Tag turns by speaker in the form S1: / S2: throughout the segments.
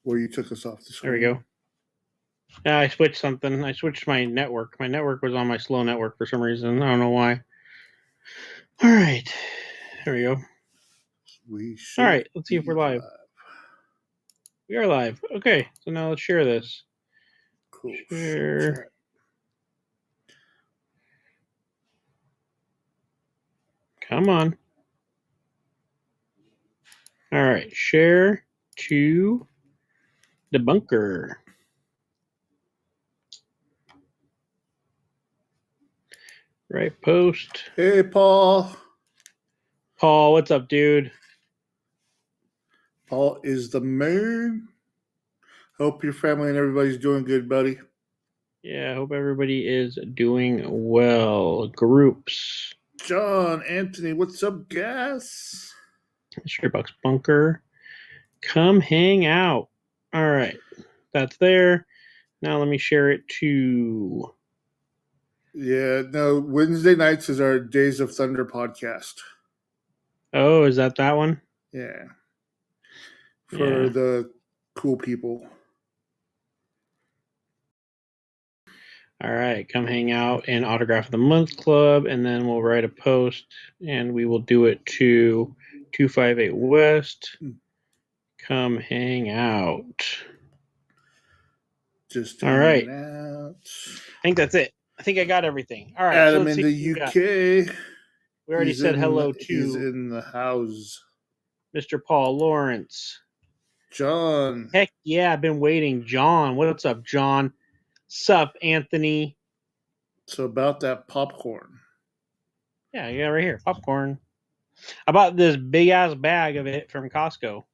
S1: Where you took us off the screen.
S2: There we go. I switched something. I switched my network. My network was on my slow network for some reason. I don't know why. All right. There we go. All right. Let's see if we're live. We are live. Okay. So now let's share this.
S1: Cool.
S2: Share. Come on. All right. Share to the bunker. Right. Post.
S1: Hey, Paul.
S2: Paul, what's up, dude?
S1: Paul is the man. Hope your family and everybody's doing good, buddy.
S2: Yeah, I hope everybody is doing well. Groups.
S1: John, Anthony, what's up, guys?
S2: ShareBox Bunker. Come hang out. All right. That's there. Now let me share it to...
S1: Yeah, no, Wednesday nights is our Days of Thunder podcast.
S2: Oh, is that one?
S1: Yeah. For the cool people.
S2: All right. Come hang out in Autograph of the Month Club, and then we'll write a post, and we will do it to 258 West. Come hang out.
S1: Just
S2: all right.
S1: Out.
S2: I think that's it. I think I got everything. All right.
S1: Adam so in the UK.
S2: We already said hello to...
S1: He's in the house.
S2: Mr. Paul Lawrence.
S1: John.
S2: Heck yeah, I've been waiting. John, what's up, John? Sup, Anthony?
S1: So about that popcorn.
S2: Yeah, right here, popcorn. I bought this big-ass bag of it from Costco.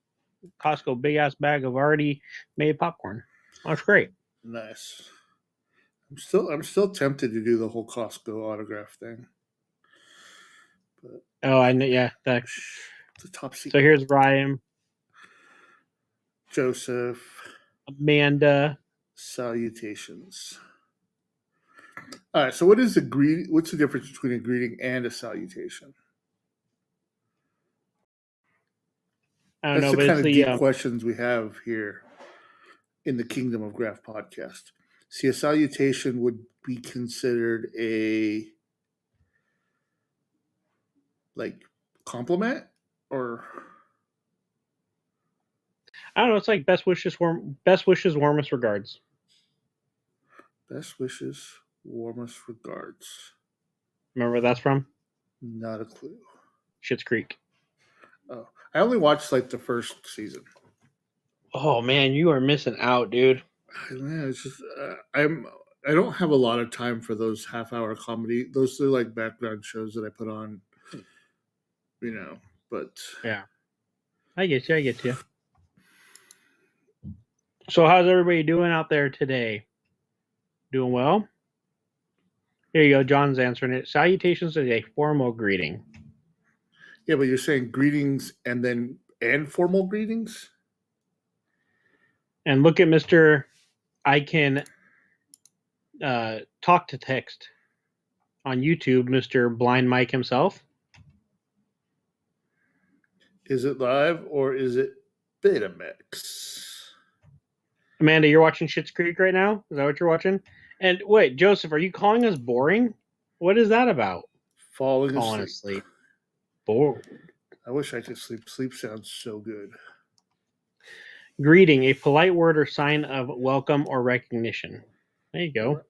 S2: Costco big-ass bag of already made popcorn. That's great.
S1: Nice. I'm still tempted to do the whole Costco autograph thing.
S2: But I know. Yeah, that's
S1: the top secret.
S2: So here's Ryan,
S1: Joseph,
S2: Amanda.
S1: Salutations. All right. So what's the difference between a greeting and a salutation?
S2: I don't know,
S1: but
S2: it's
S1: the deep questions we have here in the Kingdom of Graph podcast. See, a salutation would be considered a compliment, or
S2: I don't know. It's like best wishes, warmest regards.
S1: Best wishes, warmest regards.
S2: Remember where that's from?
S1: Not a clue.
S2: Schitt's Creek.
S1: Oh, I only watched the first season.
S2: Oh man, you are missing out, dude.
S1: Man, it's just I don't have a lot of time for those half-hour comedy. Those are background shows that I put on. But
S2: yeah, I get you. So how's everybody doing out there today? Doing well? Here you go. John's answering it. Salutations is a formal greeting.
S1: Yeah, but you're saying greetings and formal greetings?
S2: And look at Mr. I can talk to text on YouTube, Mr. Blind Mike himself.
S1: Is it live or is it Betamax?
S2: Amanda, you're watching Schitt's Creek right now? Is that what you're watching? And wait, Joseph, are you calling us boring? What is that about?
S1: Falling asleep.
S2: Bored.
S1: I wish I could sleep. Sleep sounds so good.
S2: Greeting, a polite word or sign of welcome or recognition. There you go.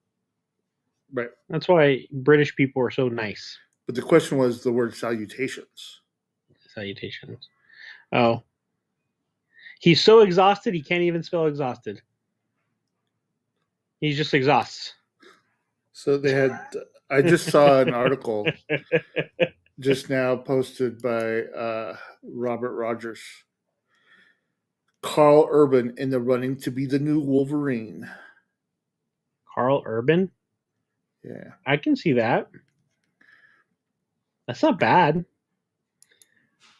S1: Right.
S2: That's why British people are so nice.
S1: But the question was the word salutations.
S2: Salutations. Oh. He's so exhausted, he can't even spell exhausted. He's just exhausts.
S1: So they had... I just saw an article just now posted by Robert Rogers. Carl Urban in the running to be the new Wolverine.
S2: Carl Urban?
S1: Yeah.
S2: I can see that. That's not bad.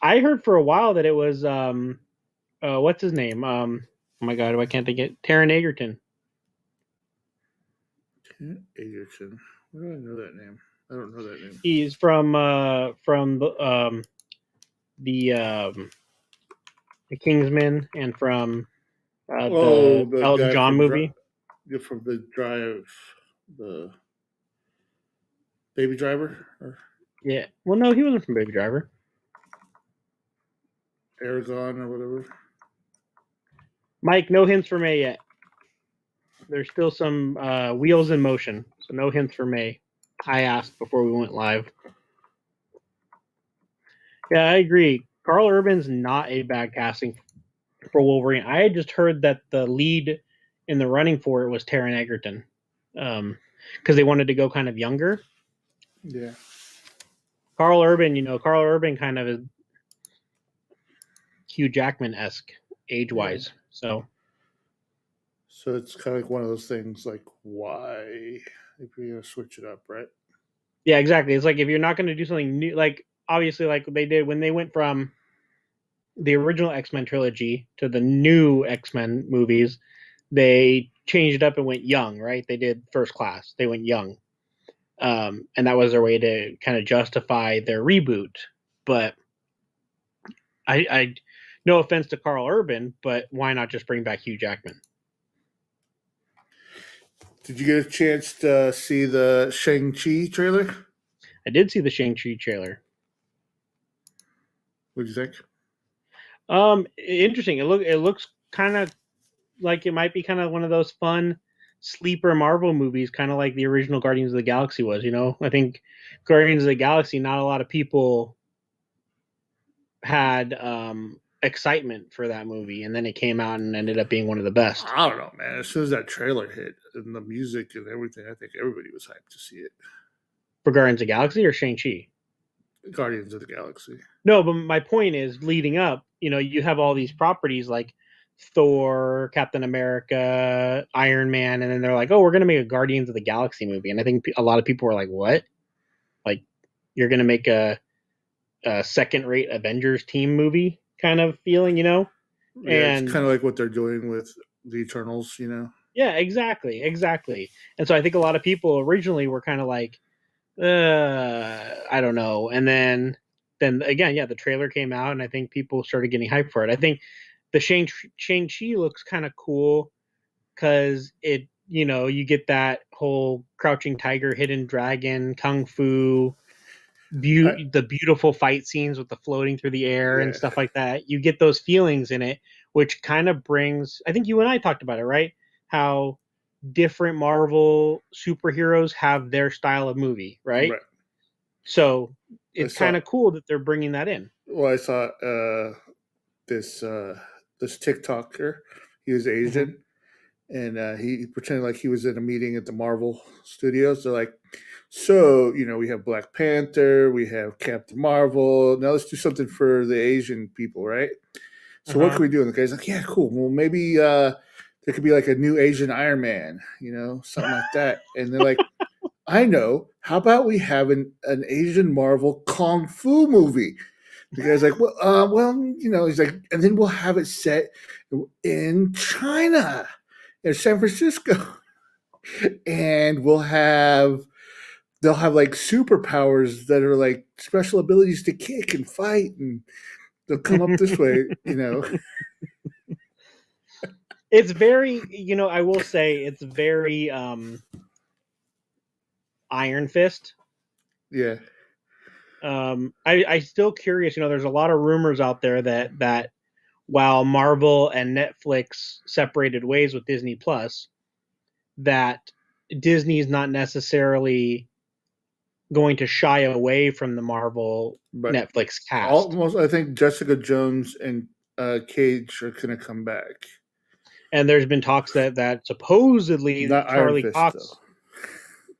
S2: I heard for a while that it was, what's his name? Oh my God, I can't think it. Taron Egerton.
S1: Egerton. Where do I know that name? I don't know that name.
S2: He's from the Kingsman and from the
S1: The
S2: Elton
S1: guy
S2: John
S1: from
S2: movie.
S1: from the Drive, the Baby Driver, or
S2: Yeah. Well, no, he wasn't from Baby Driver.
S1: Aragon, or whatever.
S2: Mike, no hints for May yet. There's still some wheels in motion, so no hints for May. I asked before we went live. Yeah, I agree. Carl Urban's not a bad casting for Wolverine. I had just heard that the lead in the running for it was Taron Egerton, because they wanted to go kind of younger.
S1: Yeah.
S2: Carl Urban kind of is Hugh Jackman-esque age-wise.
S1: Yeah. So it's kind of like one of those things, like, why if you're going to switch it up, right?
S2: Yeah, exactly. It's like if you're not going to do something new, like obviously like they did when they went from the original X-Men trilogy to the new X-Men movies, they changed it up and went young, right? They did First Class. They went young. And that was their way to kind of justify their reboot. But I no offense to Carl Urban, but why not just bring back Hugh Jackman?
S1: Did you get a chance to see the Shang-Chi trailer?
S2: I did see the Shang-Chi trailer.
S1: What do you think?
S2: Interesting. It looks kind of like it might be kind of one of those fun sleeper Marvel movies, kind of like the original Guardians of the Galaxy was. I think Guardians of the Galaxy, not a lot of people had excitement for that movie, and then it came out and ended up being one of the best.
S1: I don't know, man. As soon as that trailer hit and the music and everything, I think everybody was hyped to see it.
S2: For Guardians of the Galaxy or Shang-Chi?
S1: Guardians of the Galaxy.
S2: No, but my point is, leading up, you have all these properties like Thor, Captain America, Iron Man, and then they're like, oh, we're going to make a Guardians of the Galaxy movie. And I think a lot of people were like, what? Like, you're going to make a second-rate Avengers team movie kind of feeling,
S1: Yeah,
S2: and
S1: it's kind of like what they're doing with the Eternals,
S2: Yeah, exactly. And so I think a lot of people originally were kind of like, I don't know. And then again, yeah, the trailer came out, and I think people started getting hyped for it. I think the Shang-Chi looks kind of cool because you get that whole crouching tiger, hidden dragon, kung fu, the beautiful fight scenes with the floating through the air and stuff like that. You get those feelings in it, which kind of brings, I think you and I talked about it, right? How different Marvel superheroes have their style of movie, right? So it's kind of cool that they're bringing that in.
S1: Well, I saw this TikToker. He was Asian, and he pretended like he was in a meeting at the Marvel Studios. They're like, so we have Black Panther, we have Captain Marvel. Now let's do something for the Asian people, right? So what can we do? And the guy's like, yeah, cool. Well, maybe there could be like a new Asian Iron Man, something like that. And they're like, I know. How about we have an Asian Marvel kung fu movie? The guy's like, he's like, and then we'll have it set in China, in San Francisco, and they'll have like superpowers that are like special abilities to kick and fight, and they'll come up this way,
S2: It's very, I will say it's very Iron Fist.
S1: Yeah.
S2: I still curious, there's a lot of rumors out there that while Marvel and Netflix separated ways with Disney Plus, that Disney's not necessarily going to shy away from the Marvel Netflix cast.
S1: Almost, I think Jessica Jones and Cage are going to come back.
S2: And there's been talks that supposedly
S1: not
S2: Charlie
S1: Fist,
S2: Cox.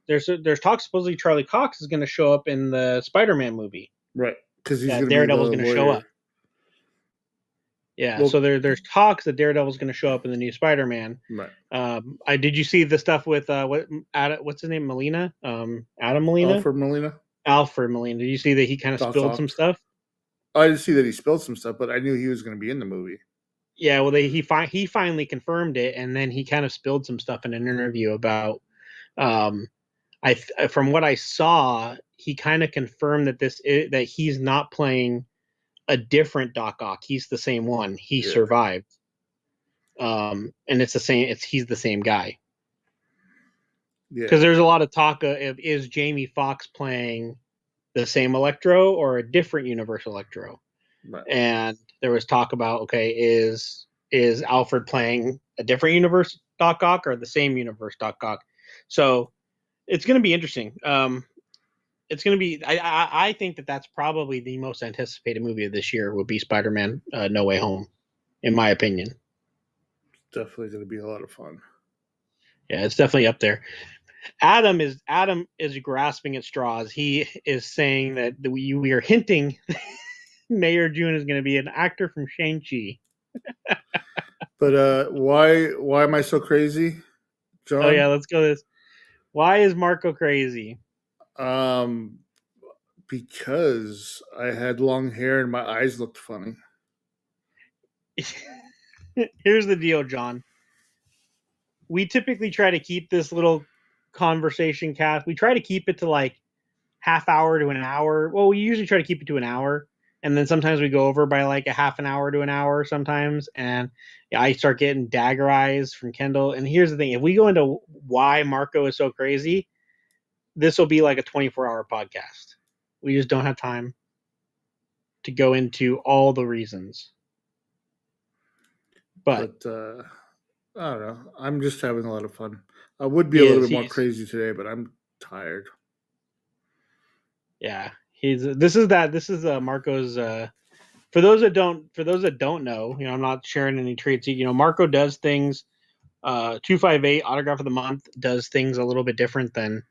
S2: Though. There's talks supposedly Charlie Cox is going to show up in the Spider-Man movie.
S1: Right, because he's going
S2: Daredevil's going to show up. Yeah, so there's talks that Daredevil's going to show up in the new Spider-Man.
S1: Right.
S2: Did you see the stuff with what's his name, Molina? Adam Molina. Alfred Molina. Did you see that he kind of spilled some stuff?
S1: I didn't see that he spilled some stuff, but I knew he was going to be in the movie.
S2: Yeah, well, he finally confirmed it, and then he kind of spilled some stuff in an interview about. From what I saw, he kind of confirmed that that he's not playing a different Doc Ock. He's the same one. He survived. And it's the same. He's the same guy.
S1: Yeah.
S2: Because there's a lot of talk of is Jamie Foxx playing the same Electro or a different universe Electro?
S1: Right.
S2: And there was talk about, okay, is Alfred playing a different universe Doc Ock or the same universe Doc Ock? So it's going to be interesting. It's going to be. I think that's probably the most anticipated movie of this year would be Spider-Man: No Way Home, in my opinion.
S1: Definitely going to be a lot of fun.
S2: Yeah, it's definitely up there. Adam is grasping at straws. He is saying that we are hinting Mayor June is going to be an actor from Shang-Chi.
S1: But why am I so crazy, John?
S2: Oh yeah, let's go this. Why is Marco crazy?
S1: Because I had long hair and my eyes looked funny.
S2: Here's the deal, John. We typically try to keep this little conversation cast. We try to keep it to like half hour to an hour. Well, we usually try to keep it to an hour, and then sometimes we go over by like a half an hour to an hour sometimes. And yeah, I start getting dagger eyes from Kendall. And here's the thing: if we go into why Marco is so crazy, this will be like a 24-hour podcast. We just don't have time to go into all the reasons. But
S1: I don't know. I'm just having a lot of fun. I would be a little bit more crazy today, but I'm tired.
S2: Yeah, this is Marco's. For those that don't know, I'm not sharing any traits. Marco does things. 258 Autograph of the Month does things a little bit different than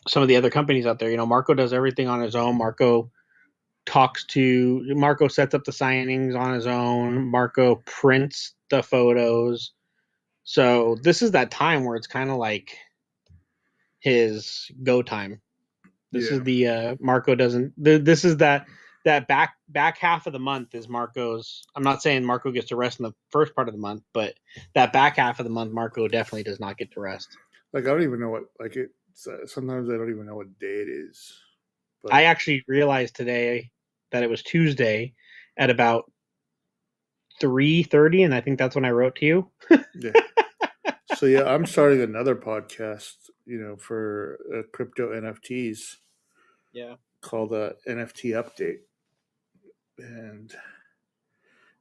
S2: some of the other companies out there. Marco does everything on his own. Marco sets up the signings on his own. Marco prints the photos. So this is that time where it's kind of like his go time. This is the Marco doesn't. This is that back half of the month is Marco's. I'm not saying Marco gets to rest in the first part of the month, but that back half of the month, Marco definitely does not get to rest.
S1: Like I don't even know what sometimes I don't even know what day it is.
S2: But I actually realized today that it was Tuesday at about 3:30, and I think that's when I wrote to you.
S1: Yeah. So yeah, I'm starting another podcast, for crypto NFTs.
S2: Yeah.
S1: Called NFT Update, and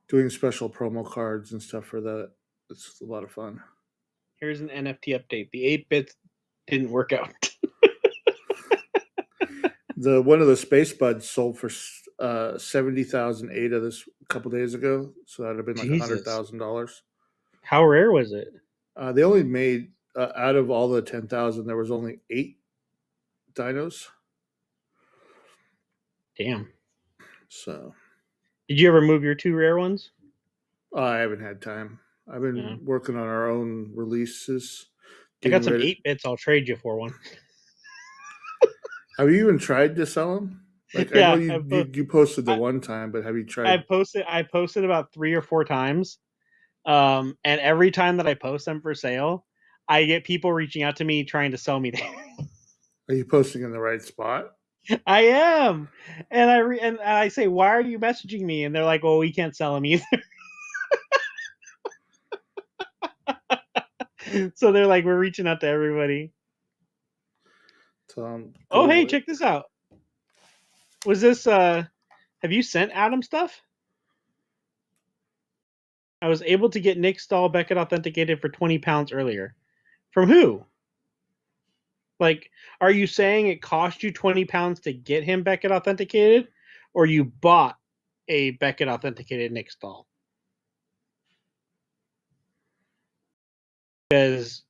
S1: doing special promo cards and stuff for that. It's a lot of fun.
S2: Here's an NFT update. The 8-bits didn't work out.
S1: One of the Space Buds sold for 70,000 ADA this a couple days ago, so that'd have been like $100,000.
S2: How rare was it?
S1: They only made out of all the 10,000, there was only 8 dinos.
S2: Damn.
S1: So,
S2: did you ever move your 2 rare ones?
S1: I haven't had time. I've been working on our own releases.
S2: I got some 8-bits. I'll trade you for one.
S1: Have you even tried to sell them? Like, I know you posted the one time, but have you tried?
S2: I posted about 3 or 4 times. And every time that I post them for sale, I get people reaching out to me trying to sell me there.
S1: Are you posting in the right spot?
S2: I am. And I say, why are you messaging me? And they're like, well, we can't sell them either. So they're like, we're reaching out to everybody. Oh, hey, check this out. Was this, have you sent Adam stuff? I was able to get Nick Stahl Beckett authenticated for 20 pounds earlier. From who? Like, are you saying it cost you 20 pounds to get him Beckett authenticated, or you bought a Beckett authenticated Nick Stahl? Because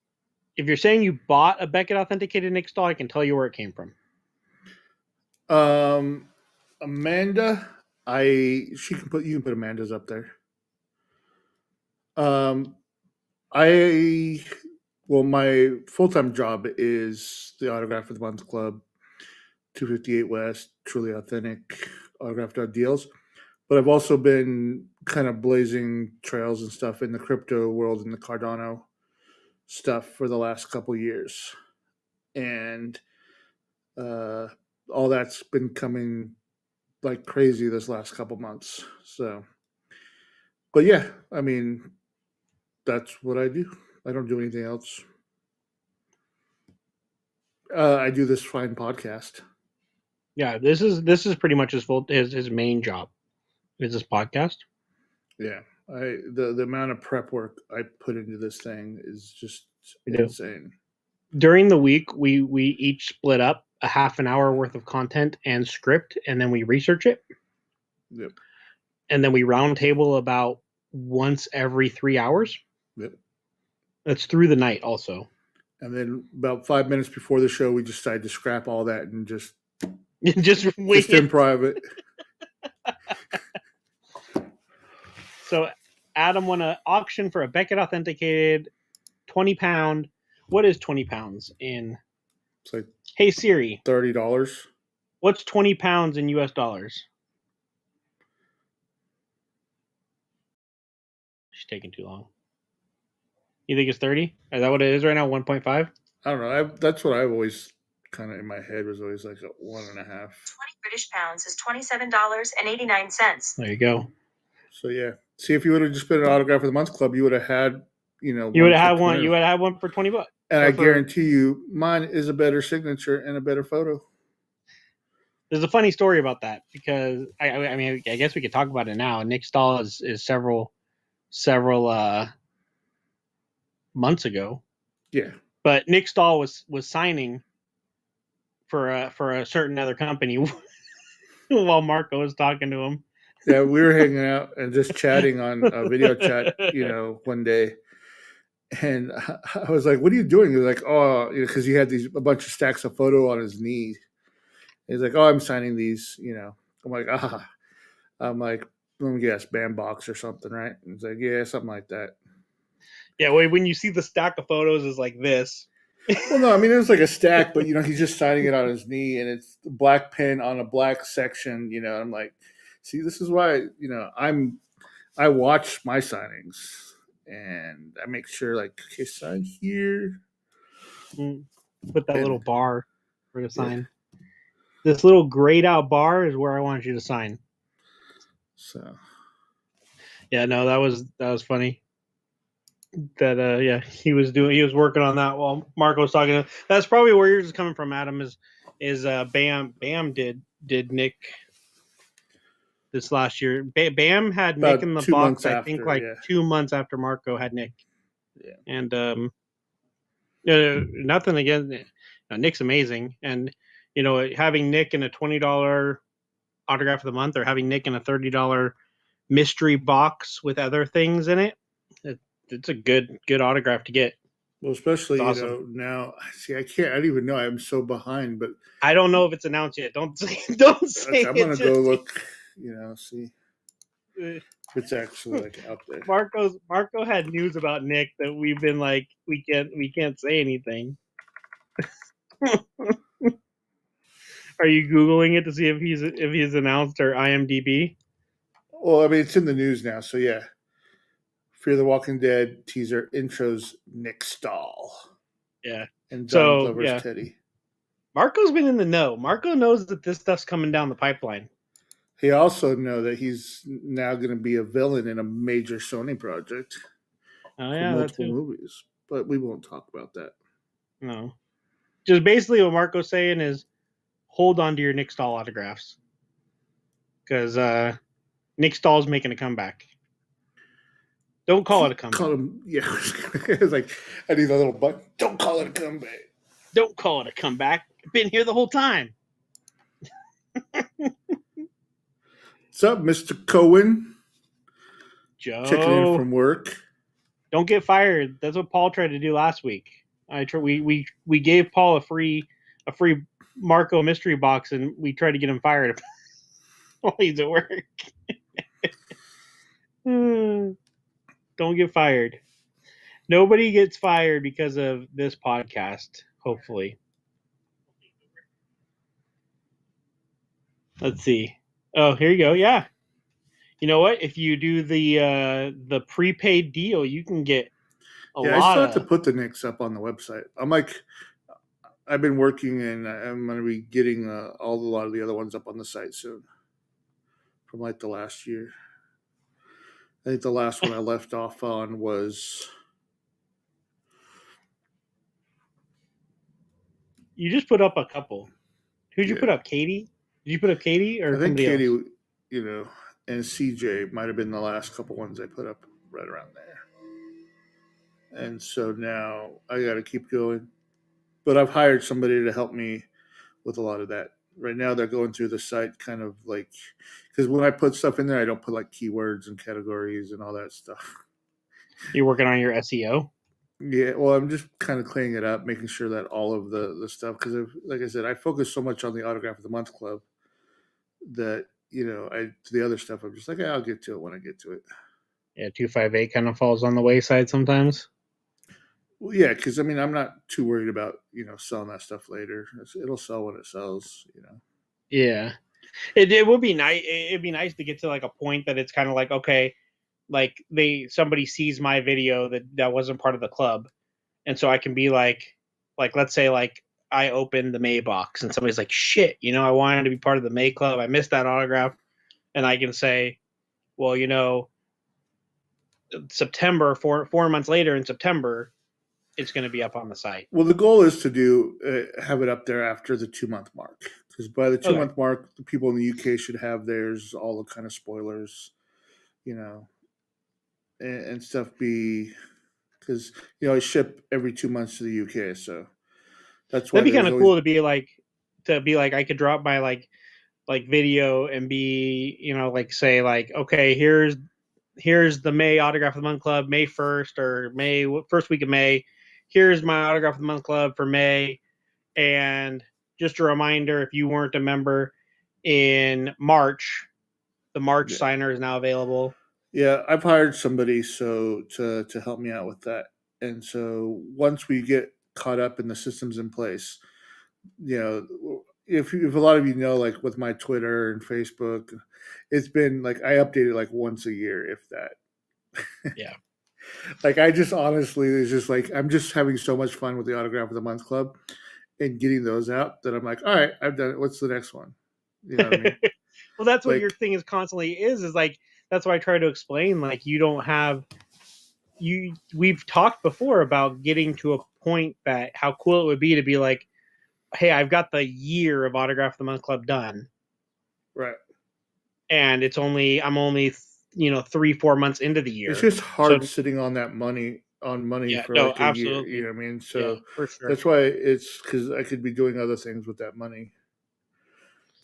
S2: if you're saying you bought a Beckett authenticated Nick Stahl, I can tell you where it came from.
S1: Amanda, you can put Amanda's up there. My full-time job is the Autograph of the Month Club, 258 West, Truly Authentic, Autograph.deals. But I've also been kind of blazing trails and stuff in the crypto world and the Cardano stuff for the last couple years. and all that's been coming like crazy this last couple months. So, but yeah, I mean, that's what I do. I don't do anything else. I do this fine podcast.
S2: Yeah, this is pretty much his main job. Is this podcast?
S1: Yeah, the amount of prep work I put into this thing is just
S2: We do.
S1: insane.
S2: During the week, we each split up a half an hour worth of content and script, and then we research it.
S1: Yep.
S2: And then we roundtable about once every 3 hours.
S1: Yep.
S2: That's through the night also.
S1: And then about 5 minutes before the show, we decided to scrap all that and just improv it.
S2: So Adam won an auction for a Beckett authenticated 20-pound. What is 20 pounds in?
S1: It's like,
S2: hey Siri,
S1: $30.
S2: What's 20 pounds in US dollars? She's taking too long. You think it's 30? Is that what it is right now? 1.5?
S1: I don't know. That's what I've always kind of in my head was always like a 1.5.
S3: 20 British pounds is $27.89.
S2: There you go.
S1: So yeah, see, if you would have just been an autograph of the month club, you would have had,
S2: you would have had one. You would have had one for $20.
S1: And I guarantee you, mine is a better signature and a better photo.
S2: There's a funny story about that because I mean, I guess we could talk about it now. Nick Stahl is several months ago.
S1: Yeah.
S2: But Nick Stahl was signing for a certain other company while Marco was talking to him.
S1: Yeah, we were hanging out and just chatting on a video chat, one day. And I was like, "What are you doing?" He was like, "Oh," because he had a bunch of stacks of photo on his knee. He's like, "Oh, I'm signing these." I'm like, I'm like, let me guess, Bandbox or something, right? And he's like, "Yeah, something like that."
S2: Yeah, when you see the stack of photos is like this.
S1: Well, no, I mean, it was like a stack, but he's just signing it on his knee, and it's a black pen on a black section. I'm like, see, this is why I watch my signings. And I make sure, like, okay, sign here.
S2: Put that little bar for the sign. Yeah. This little grayed out bar is where I want you to sign.
S1: So,
S2: yeah, no, that was funny. That he was working on that while Marco was talking. That's probably where yours is coming from, Adam. Is Bam did Nick this last year. Bam had
S1: about
S2: Nick in the box, I think,
S1: 2
S2: months after Marco had Nick.
S1: Yeah.
S2: And nothing against Nick's amazing. And, having Nick in a $20 autograph of the month or having Nick in a $30 mystery box with other things in it, it's a good autograph to get.
S1: Well, especially, awesome. Now, see, I don't even know. I'm so behind, but
S2: I don't know if it's announced yet. Don't say
S1: I'm going to go look. See if it's actually like out there.
S2: Marco had news about Nick that we've been like, we can't say anything. Are you Googling it to see if he's announced or IMDb?
S1: Well, I mean, it's in the news now, so yeah. Fear the Walking Dead teaser intros Nick Stahl.
S2: Yeah.
S1: And John Glover's Teddy.
S2: Marco's been in the know. Marco knows that this stuff's coming down the pipeline.
S1: He also knows that he's now going to be a villain in a major Sony project.
S2: Oh, yeah,
S1: multiple movies. But we won't talk about that.
S2: No. Just basically what Marco's saying is hold on to your Nick Stahl autographs. Because Nick Stahl's making a comeback. Don't call it a comeback.
S1: Yeah. It's like, I need a little button. Don't call it a comeback.
S2: Don't call it a comeback. I've been here the whole time.
S1: What's up, Mr. Cohen?
S2: Joe.
S1: Checking in from work.
S2: Don't get fired. That's what Paul tried to do last week. We gave Paul a free Marco mystery box, and we tried to get him fired while he's at work. Don't get fired. Nobody gets fired because of this podcast, hopefully. Let's see. Oh, here you go. Yeah. You know what? If you do the prepaid deal, you can get a lot.
S1: I still have to put the Knicks up on the website. I'm like, I've been working, and I'm going to be getting a lot of the other ones up on the site soon. From like the last year, I think the last one I left off on was.
S2: You just put up a couple. Who'd you
S1: Yeah.
S2: put up? Katie? Did you put up Katie or
S1: I think
S2: somebody
S1: Katie,
S2: else?
S1: and CJ might have been the last couple ones I put up right around there. And so now I got to keep going. But I've hired somebody to help me with a lot of that. Right now they're going through the site kind of like, because when I put stuff in there, I don't put like keywords and categories and all that stuff.
S2: You're working on your SEO?
S1: Yeah, well, I'm just kind of cleaning it up, making sure that all of the stuff, because like I said, I focus so much on the Autograph of the Month Club that, the other stuff, I'm just like, I'll get to it when I get to it.
S2: Yeah, 258 kind of falls on the wayside sometimes.
S1: Well, yeah, because I mean, I'm not too worried about selling that stuff later. It'll sell when it sells.
S2: Yeah, it would be nice. It'd be nice to get to like a point that it's kind of like, okay, like somebody sees my video that wasn't part of the club, and so I can be like let's say like I opened the May box and somebody's like, shit, I wanted to be part of the May club. I missed that autograph, and I can say, well, September, 4 months later in September, it's going to be up on the site.
S1: Well, the goal is to have it up there after the 2 month mark, because by the 2 month mark, the people in the UK should have theirs, all the kind of spoilers, and stuff because I ship every 2 months to the UK, so that's why
S2: That'd be kind of
S1: always.
S2: cool to be like I could drop my like video and be like say like, okay, here's the May Autograph of the Month Club, May 1st or May first week of May. Here's my Autograph of the Month Club for May. And just a reminder, if you weren't a member in March, the March signer is now available.
S1: Yeah, I've hired somebody to help me out with that. And so once we get caught up in the systems in place, if a lot of like with my Twitter and Facebook, it's been like I update it like once a year, if that.
S2: Yeah.
S1: Like I just honestly, it's just like I'm just having so much fun with the Autograph of the Month Club and getting those out that I'm like, all right, I've done it. What's the next one? You know what I mean?
S2: Well, that's what your thing is constantly is like, that's why I try to explain, like, you don't have we've talked before about getting to a point that how cool it would be to be like, hey, I've got the year of Autograph of the Month Club done.
S1: Right.
S2: And I'm only 3-4 months into the year.
S1: It's just hard sitting on that money for like a
S2: absolutely.
S1: year. You know what I mean? So
S2: for sure.
S1: That's why it's because I could be doing other things with that money.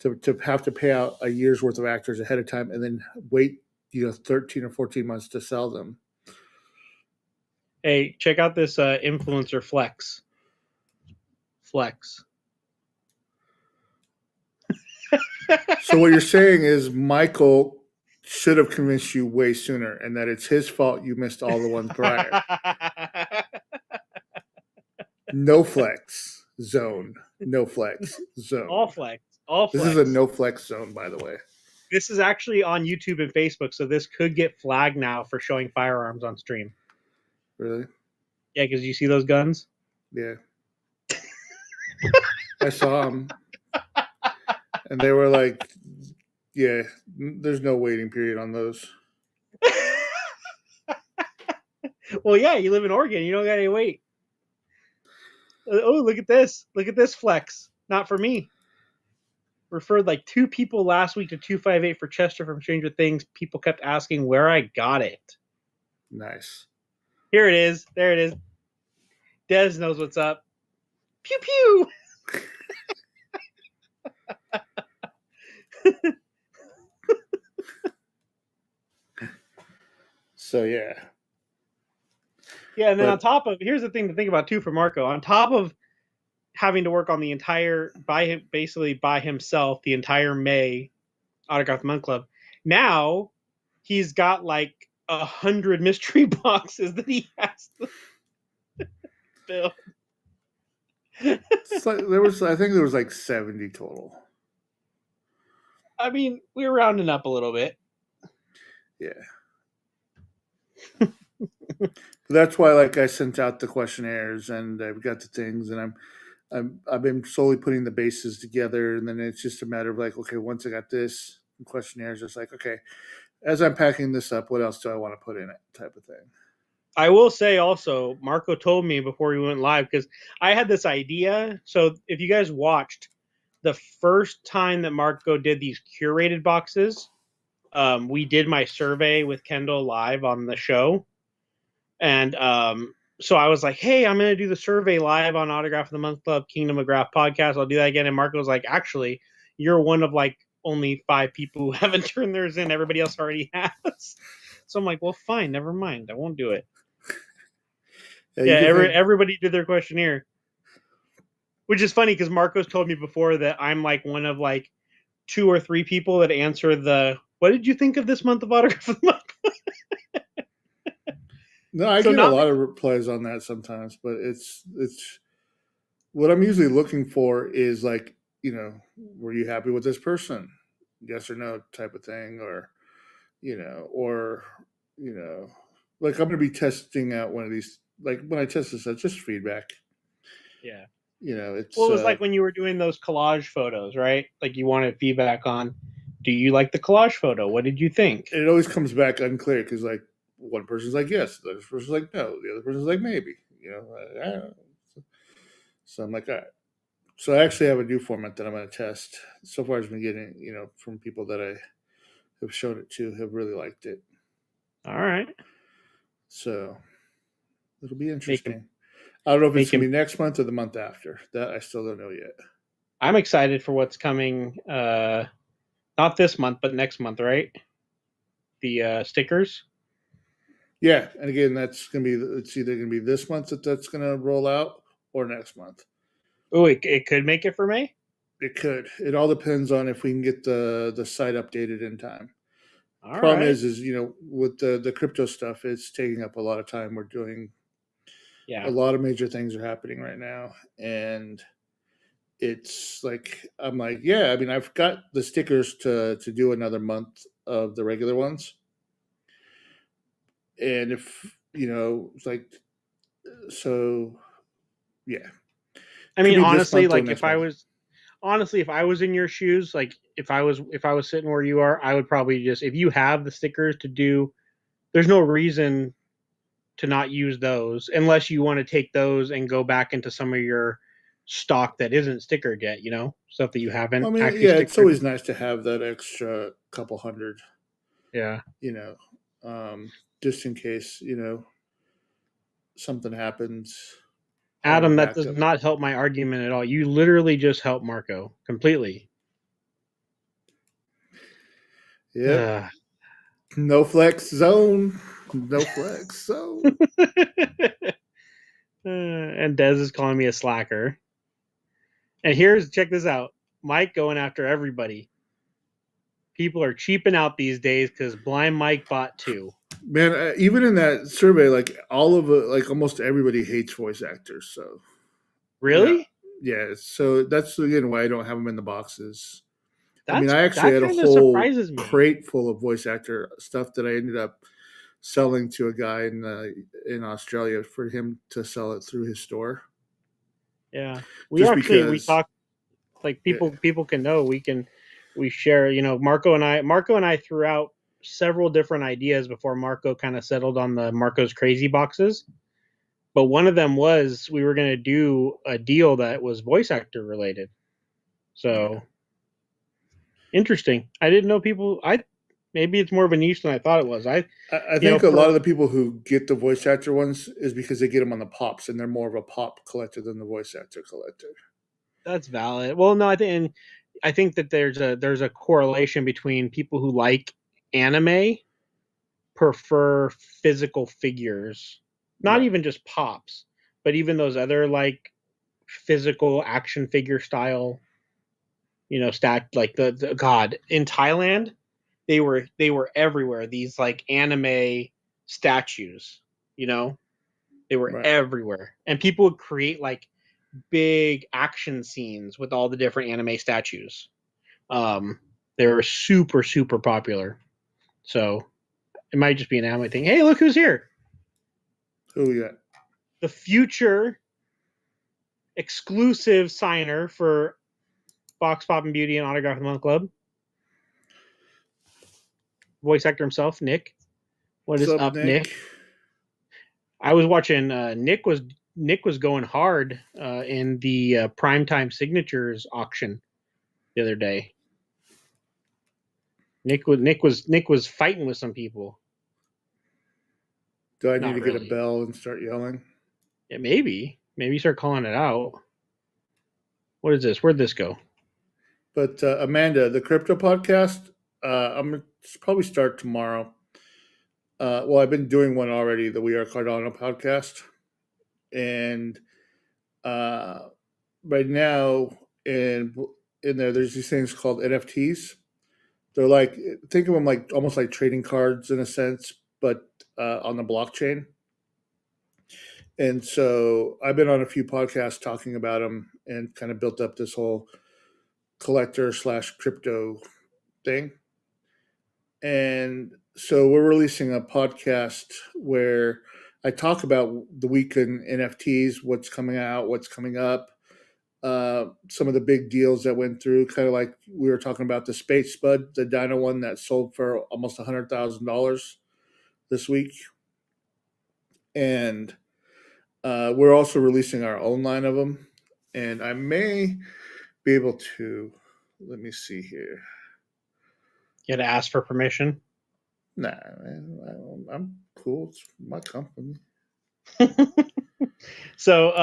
S1: To have to pay out a year's worth of actors ahead of time and then wait 13 or 14 months to sell them.
S2: Hey, check out this influencer Flex.
S1: So what you're saying is Michael should have convinced you way sooner, and that it's his fault you missed all the ones prior. No flex zone. No flex zone.
S2: All flex.
S1: This is a no flex zone, by the way.
S2: This is actually on YouTube and Facebook, so this could get flagged now for showing firearms on stream.
S1: Really?
S2: Yeah, because you see those guns?
S1: Yeah. I saw them. And they were like, yeah, there's no waiting period on those.
S2: Well, yeah, you live in Oregon. You don't got any wait. Oh, look at this. Look at this flex. Not for me. Referred like 2 people last week to 258 for Chester from Stranger Things. People kept asking where I got it.
S1: Nice.
S2: Here it is. There it is. Des knows what's up. Pew pew.
S1: So yeah.
S2: Yeah, and then on top of, here's the thing to think about too for Marco. On top of having to work on the entire basically by himself the entire May Autograph Month Club, now he's got like 100 mystery boxes that he has to build.
S1: I think there was like 70 total.
S2: I mean, we were rounding up a little bit.
S1: Yeah. That's why, like, I sent out the questionnaires and I've got the things, and I've been slowly putting the bases together, and then it's just a matter of like, okay, once I got this questionnaires, just like, okay, as I'm packing this up, what else do I want to put in it, type of thing.
S2: I will say also, Marco told me before we went live, because I had this idea. So if you guys watched the first time that Marco did these curated boxes, we did my survey with Kendall live on the show. And so I was like, hey, I'm going to do the survey live on Autograph of the Month Club, Kingdom of Graph podcast. I'll do that again. And Marco was like, actually, you're one of like only 5 people who haven't turned theirs in. Everybody else already has. So I'm like, well, fine, never mind. I won't do it. Yeah, everybody did their questionnaire, which is funny because Marco's told me before that I'm like one of like 2 or 3 people that answer the "What did you think of this month of Autograph of the Month?"
S1: No, I get a lot of replies on that sometimes, but it's what I'm usually looking for is like, you know, were you happy with this person? Yes or no type of thing, or like I'm going to be testing out one of these. Like when I test this, it's just feedback.
S2: Yeah.
S1: It's.
S2: Well, it was like when you were doing those collage photos, right? Like you wanted feedback on, do you like the collage photo? What did you think?
S1: It always comes back unclear because like one person's like yes, the other person's like no, the other person's like maybe. So I'm like, all right. So I actually have a new format that I'm going to test. So far, I've been getting, from people that I have shown it to have really liked it.
S2: All right.
S1: So it'll be interesting. I don't know if it's going to be next month or the month after. That I still don't know yet.
S2: I'm excited for what's coming. Not this month, but next month, right? The stickers.
S1: Yeah, and again, it's either going to be this month that's going to roll out or next month.
S2: Oh, it could make it for May?
S1: It could. It all depends on if we can get the site updated in time.
S2: All
S1: Problem
S2: right.
S1: is with the crypto stuff, it's taking up a lot of time. We're doing a lot of major things are happening right now, and it's like I'm like, yeah, I mean, I've got the stickers to do another month of the regular ones, and if it's like, so yeah.
S2: I mean, honestly, like if I was in your shoes, like if I was sitting where you are, I would probably just, if you have the stickers to do, there's no reason to not use those unless you want to take those and go back into some of your stock that isn't stickered yet, stuff that you haven't.
S1: I mean, yeah, it's always nice to have that extra couple hundred.
S2: Yeah.
S1: Just in case, something happens.
S2: Adam, that does not help my argument at all. You literally just helped Marco completely.
S1: Yeah. No flex zone. No flex zone.
S2: And Dez is calling me a slacker. And check this out. Mike going after everybody. People are cheaping out these days because Blind Mike bought 2.
S1: Man, even in that survey, like all of it, like almost everybody hates voice actors. So
S2: really,
S1: yeah. So that's again why I don't have them in the boxes. I mean, I
S2: actually
S1: had a whole crate full of voice actor stuff that I ended up selling to a guy in Australia for him to sell it through his store.
S2: Yeah, we talk like people can know we share. Marco and I threw out several different ideas before Marco kind of settled on the Marco's Crazy boxes. But one of them was we were going to do a deal that was voice actor related. So interesting. I didn't know people. Maybe it's more of a niche than I thought it was. I
S1: think a lot of the people who get the voice actor ones is because they get them on the pops, and they're more of a pop collector than the voice actor collector.
S2: That's valid. Well, no, I think that there's a correlation between people who like anime prefer physical figures, not even just pops, but even those other like physical action figure style, stacked like the God in Thailand, they were everywhere. These like anime statues, they were everywhere, and people would create like big action scenes with all the different anime statues. They were super, super popular. So it might just be an anime thing. Hey, look who's here.
S1: Who we got?
S2: The future exclusive signer for Box Pop and Beauty and Autograph of the Month Club. Voice actor himself, Nick. What is
S1: What's
S2: up, Nick? I was watching. Nick was going hard in the Primetime Signatures auction the other day. Nick was fighting with some people.
S1: Do I need
S2: Not
S1: to get
S2: really.
S1: a bell and start yelling?
S2: Yeah, maybe start calling it out. What is this? Where'd this go?
S1: But Amanda, the crypto podcast, I'm gonna probably start tomorrow. Well, I've been doing one already, the We Are Cardano podcast, and right now in there, there's these things called NFTs. They're like, think of them like almost like trading cards in a sense, but on the blockchain. And so I've been on a few podcasts talking about them and kind of built up this whole collector / crypto thing. And so we're releasing a podcast where I talk about the week in NFTs, what's coming out, what's coming up, some of the big deals that went through, kind of like we were talking about the Space Spud, the Dino one that sold for almost $100,000 this week. And we're also releasing our own line of them. And I may be able to, let me see here.
S2: You had to ask for permission?
S1: Nah, man, I'm cool. It's my company.
S2: So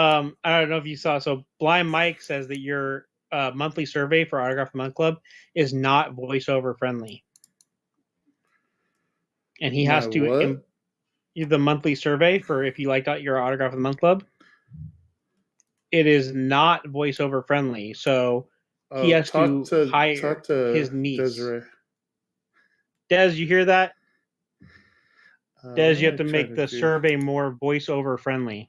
S2: I don't know if you saw. So Blind Mike says that your monthly survey for Autograph of the Month Club is not voiceover friendly, and he has to the monthly survey for if you liked your Autograph of the Month Club. It is not voiceover friendly, so he has to hire his niece.
S1: Desiree.
S2: Des, you hear that? Des, you have to make the survey more voiceover friendly.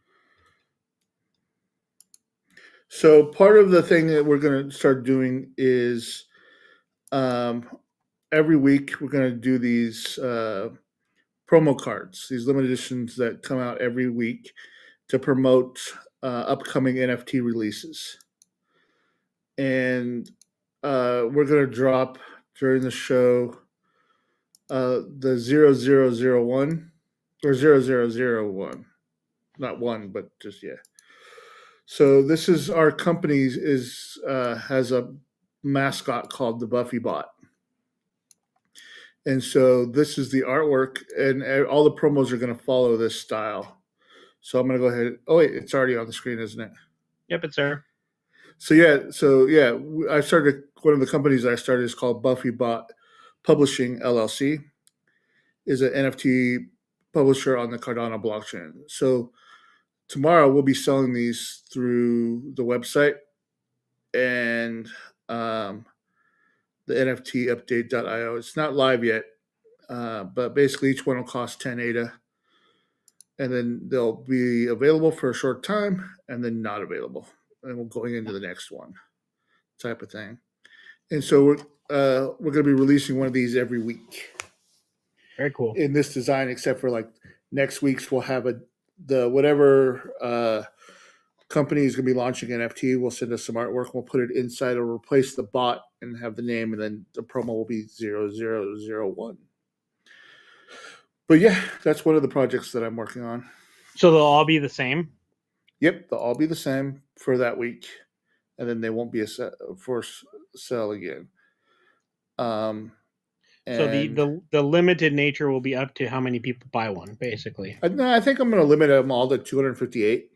S1: So part of the thing that we're going to start doing is every week we're going to do these promo cards, these limited editions that come out every week to promote upcoming NFT releases. And we're going to drop during the show the 0001 or 0001. Not one, but just, yeah. So this is our company has a mascot called the Buffy Bot. And so this is the artwork, and all the promos are going to follow this style. So I'm going to go ahead. Oh, wait, it's already on the screen, isn't it?
S2: Yep, it's there.
S1: So yeah, I started, one of the companies I started is called Buffy Bot Publishing LLC, is an NFT publisher on the Cardano blockchain. So tomorrow we'll be selling these through the website and the NFTupdate.io. It's not live yet, but basically each one will cost 10 ADA. And then they'll be available for a short time and then not available. And we're going into the next one type of thing. And so we're going to be releasing one of these every week.
S2: Very cool.
S1: In this design, except for like next week's, we'll have whatever company is going to be launching NFT. We'll send us some artwork. We'll put it inside or replace the bot and have the name, and then the promo will be 0001. But yeah, that's one of the projects that I'm working on.
S2: So they'll all be the same?
S1: Yep, they'll all be the same for that week, and then they won't be for sale again.
S2: So the limited nature will be up to how many people buy one, basically.
S1: No, I think I'm going to limit them all to 258.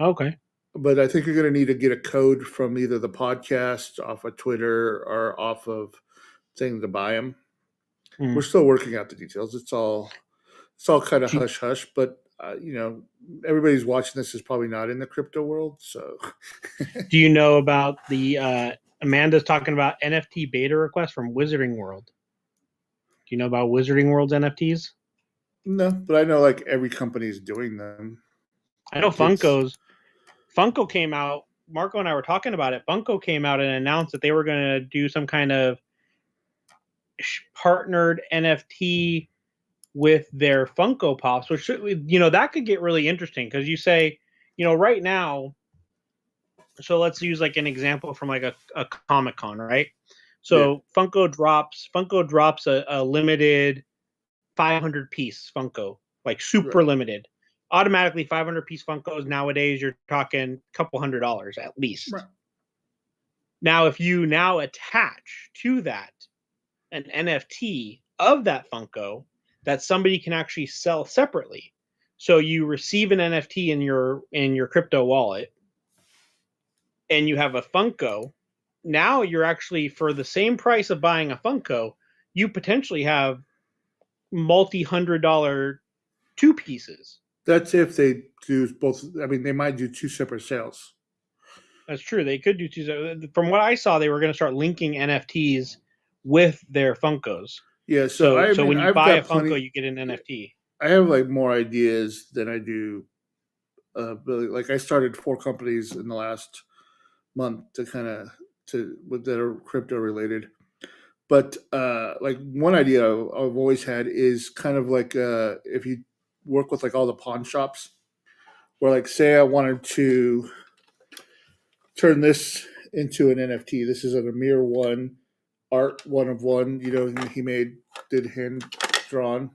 S2: Okay.
S1: But I think you're going to need to get a code from either the podcast, off of Twitter, or off of thing to buy them. We're still working out the details. It's all kind of hush hush, but everybody's watching this is probably not in the crypto world. So,
S2: do you know about the Amanda's talking about NFT beta requests from Wizarding World? Do you know about Wizarding World's NFTs?
S1: No, but I know like every company is doing them.
S2: I know Funko came out. Marco and I were talking about it. Funko came out and announced that they were going to do some kind of partnered NFT with their Funko Pops, which that could get really interesting because you say, right now, So let's use like an example from like a Comic-Con, right? So Funko drops a limited 500 piece Funko, like super limited. Automatically 500 piece Funkos nowadays, you're talking a couple $100 at least.
S1: Right.
S2: Now, if you now attach to that an NFT of that Funko that somebody can actually sell separately, so you receive an NFT in your crypto wallet, and you have a Funko. Now you're actually, for the same price of buying a Funko, you potentially have multi-$100 two pieces.
S1: That's if they do both. I mean, they might do two separate sales.
S2: That's true. They could do two. From what I saw, they were going to start linking NFTs with their Funkos.
S1: Yeah.
S2: So
S1: I mean,
S2: when you
S1: I've
S2: buy a
S1: got
S2: Funko,
S1: plenty.
S2: you get an NFT.
S1: I have like more ideas than I do. Like I started 4 companies in the last month to kind of that are crypto related. But like one idea I've always had is kind of like if you work with like all the pawn shops, where like say I wanted to turn this into an NFT. This is an Amir One art, one of one. You know, he did hand drawn,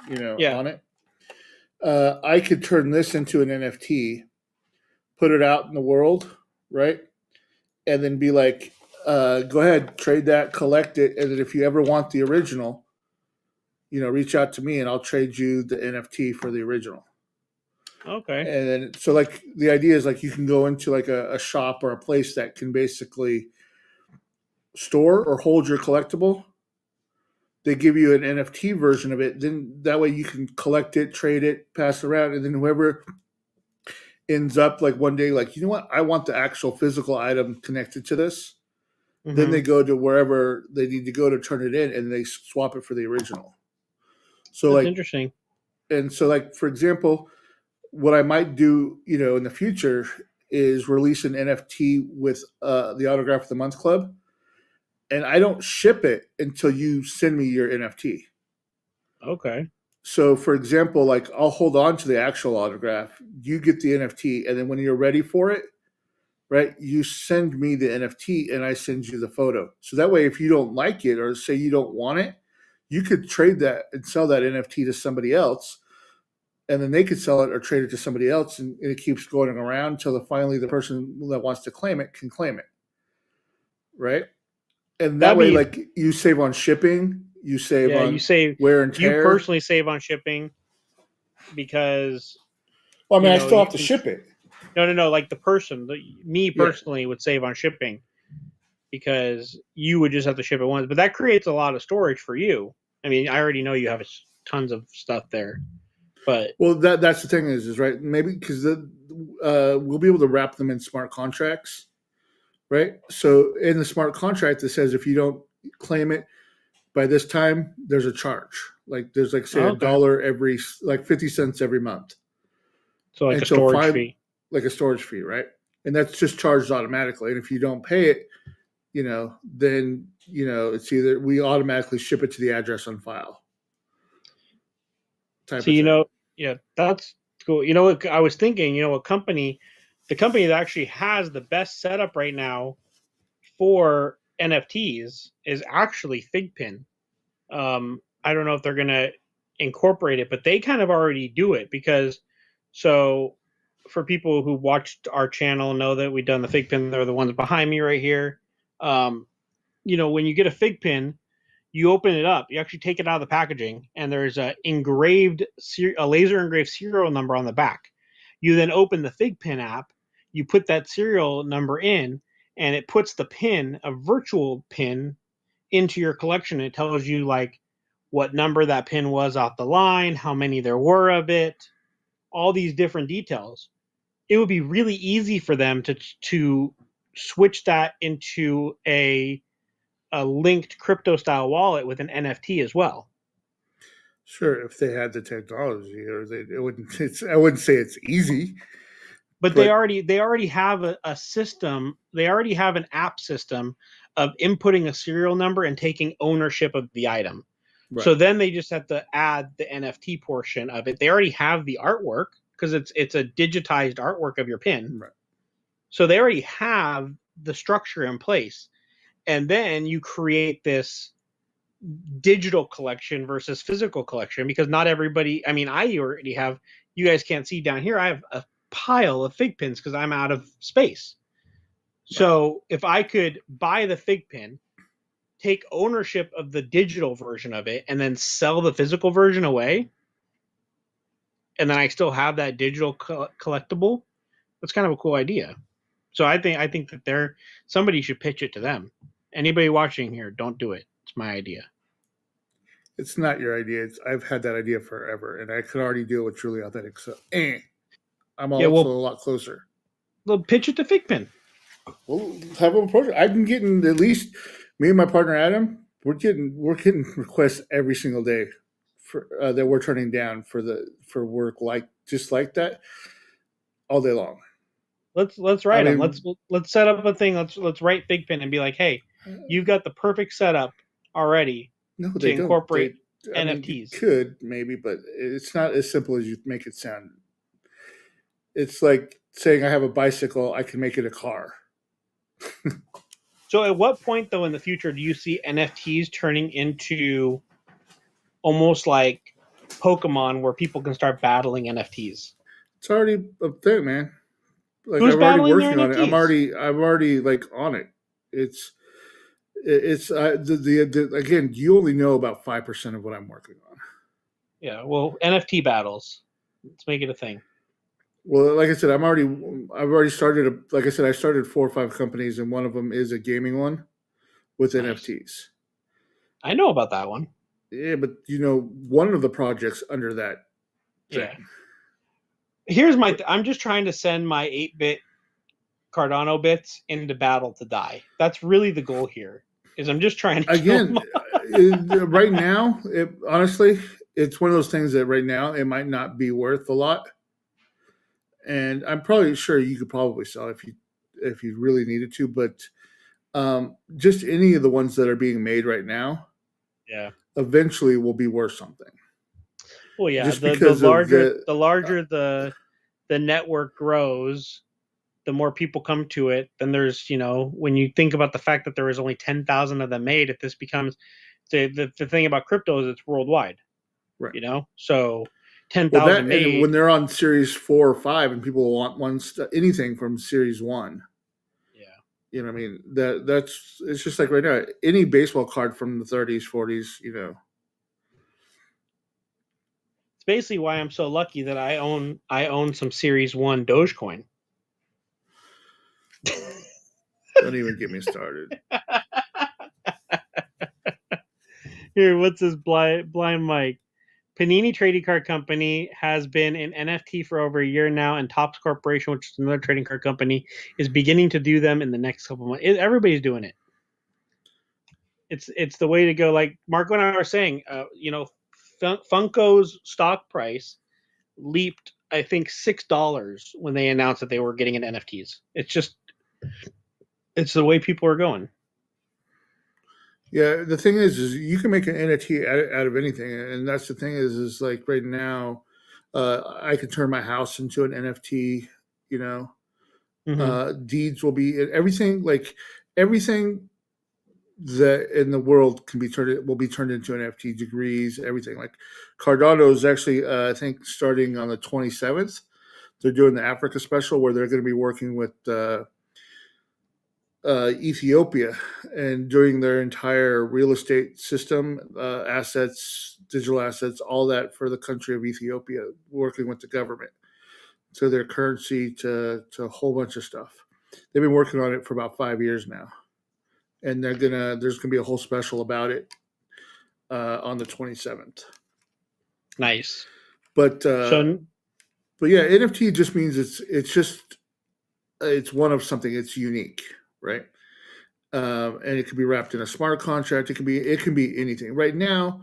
S1: on it. I could turn this into an NFT, put it out in the world, right? And then be like, go ahead, trade that, collect it, and then if you ever want the original, reach out to me and I'll trade you the NFT for the original.
S2: Okay.
S1: And then so like the idea is like you can go into like a shop or a place that can basically store or hold your collectible. They give you an NFT version of it. Then that way you can collect it, trade it, pass it around, and then whoever ends up like one day like, you know what, I want the actual physical item connected to this.
S2: Mm-hmm.
S1: Then they go to wherever they need to go to turn it in, and they swap it for the original. So
S2: that's
S1: like
S2: interesting.
S1: And so like for example, what I might do, in the future is release an NFT with the Autograph of the Month Club, and I don't ship it until you send me your NFT.
S2: Okay.
S1: So for example, like I'll hold on to the actual autograph, you get the NFT, and then when you're ready for it, right, you send me the NFT and I send you the photo. So that way, if you don't like it or say you don't want it, you could trade that and sell that NFT to somebody else, and then they could sell it or trade it to somebody else, and it keeps going around until finally the person that wants to claim it can claim it, right? And that way, like you save on shipping, you save on
S2: you save
S1: wear and tear.
S2: You personally save on shipping because.
S1: Well, I mean, I still have to ship it.
S2: No. Like me personally would save on shipping because you would just have to ship it once, but that creates a lot of storage for you. I mean, I already know you have tons of stuff there, but
S1: that's the thing is right? Maybe because we'll be able to wrap them in smart contracts, right? So in the smart contract, it says if you don't claim it by this time, there's a charge. Like there's like say $1 every 50 cents every month.
S2: So like a storage fee.
S1: Like a storage fee, right? And that's just charged automatically. And if you don't pay it, then it's either we automatically ship it to the address on file.
S2: So that's cool. You know what I was thinking? The company that actually has the best setup right now for NFTs is actually Figpin. I don't know if they're gonna incorporate it, but they kind of already do it because for people who watched our channel know that we've done the Figpin, they're the ones behind me right here. When you get a Figpin, you open it up, you actually take it out of the packaging, and there's a laser engraved serial number on the back. You then open the Figpin app, you put that serial number in, and it puts the pin, a virtual pin, into your collection. It tells you like what number that pin was off the line, how many there were of it, all these different details. It would be really easy for them to switch that into a linked crypto style wallet with an NFT as well.
S1: Sure, if they had the technology, or it wouldn't. I wouldn't say it's easy,
S2: but they already have a system. They already have an app system of inputting a serial number and taking ownership of the item. Right. So then they just have to add the NFT portion of it. They already have the artwork because it's a digitized artwork of your pin.
S1: Right.
S2: So they already have the structure in place. And then you create this digital collection versus physical collection, because not everybody, I mean, I already have, you guys can't see down here, I have a pile of fig pins because I'm out of space. So if I could buy the fig pin, take ownership of the digital version of it, and then sell the physical version away, and then I still have that digital collectible, that's kind of a cool idea. So I think that somebody should pitch it to them. Anybody watching here, don't do it. It's my idea.
S1: It's not your idea. I've had that idea forever, and I could already deal with Truly Authentic. So, I'm also a lot closer.
S2: Well, pitch it to Figpin.
S1: We'll have them approach it. I've been getting, at least me and my partner Adam, we're getting requests every single day for that we're turning down for work just like that all day long.
S2: Let's write them. Let's set up a thing. Let's write Figpin and be like, hey, you've got the perfect setup already.
S1: No,
S2: to incorporate NFTs.
S1: You could maybe, but it's not as simple as you make it sound. It's like saying I have a bicycle, I can make it a car.
S2: So at what point, though, in the future do you see NFTs turning into almost like Pokemon, where people can start battling NFTs?
S1: It's already a thing, man. Like,
S2: Who's
S1: I'm already
S2: battling
S1: working
S2: their
S1: on
S2: NFTs?
S1: it. I'm already like on it. It's again, you only know about 5% of what I'm working on.
S2: Yeah, well, NFT battles. Let's make it a thing.
S1: Well, like I said, I've already started. Like I said, I started 4 or 5 companies, and one of them is a gaming one with NFTs.
S2: I know about that one.
S1: Yeah, but one of the projects under that thing.
S2: Yeah. Here's I'm just trying to send my 8-bit Cardano bits into battle to die. That's really the goal here. Is I'm just trying to
S1: again right now. Honestly, it's one of those things that right now it might not be worth a lot, and I'm probably sure you could probably sell if you really needed to. But just any of the ones that are being made right now, eventually will be worth something.
S2: Well, yeah, just because the larger the network grows, the more people come to it. Then there's, when you think about the fact that there is only 10,000 of them made, if this becomes the thing about crypto is it's worldwide,
S1: right?
S2: So 10,000 made.
S1: When they're on Series 4 or 5, and people want anything from Series 1. Yeah, what I mean, that's it's just like right now, any baseball card from the 30s, 40s,
S2: It's basically why I'm so lucky that I own some Series 1 Dogecoin.
S1: Don't even get me started.
S2: Here, what's this blind Mike? Panini Trading Card Company has been in NFT for over a year now, and Topps Corporation, which is another trading card company, is beginning to do them in the next couple months. Everybody's doing it. It's the way to go. Like Marco and I were saying, Funko's stock price leaped, I think, $6 when they announced that they were getting into NFTs. It's the way people are going.
S1: Yeah, the thing is you can make an NFT out of anything, and that's the thing is like right now, I can turn my house into an NFT. Deeds will be everything. Like everything that in the world will be turned into NFT. Degrees, everything. Like Cardano is actually, I think, starting on the 27th. They're doing the Africa special where they're going to be working with Ethiopia and doing their entire real estate system, assets, digital assets, all that for the country of Ethiopia, working with the government to their currency to a whole bunch of stuff. They've been working on it for about 5 years now, and there's gonna be a whole special about it on the 27th.
S2: Nice,
S1: but yeah, NFT just means it's one of something. It's unique. Right. And it can be wrapped in a smart contract. It can be anything. Right now,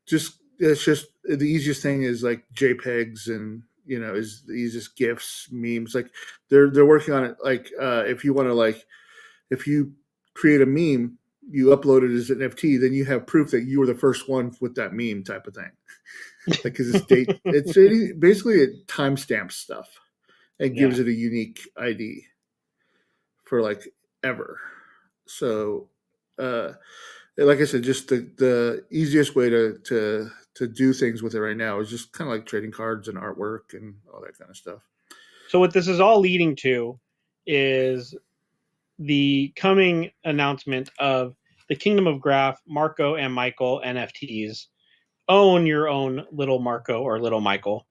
S1: it's just the easiest thing is like JPEGs and is the easiest GIFs, memes. Like they're working on it. Like if you want to if you create a meme, you upload it as an NFT, then you have proof that you were the first one with that meme type of thing. Like because it's date, basically it timestamps stuff and gives it a unique ID. for like ever. So, like I said, just the easiest way to do things with it right now is just kind of like trading cards and artwork and all that kind of stuff.
S2: So what this is all leading to is the coming announcement of the Kingdom of Graph Marco and Michael NFTs. Own your own little Marco or little Michael.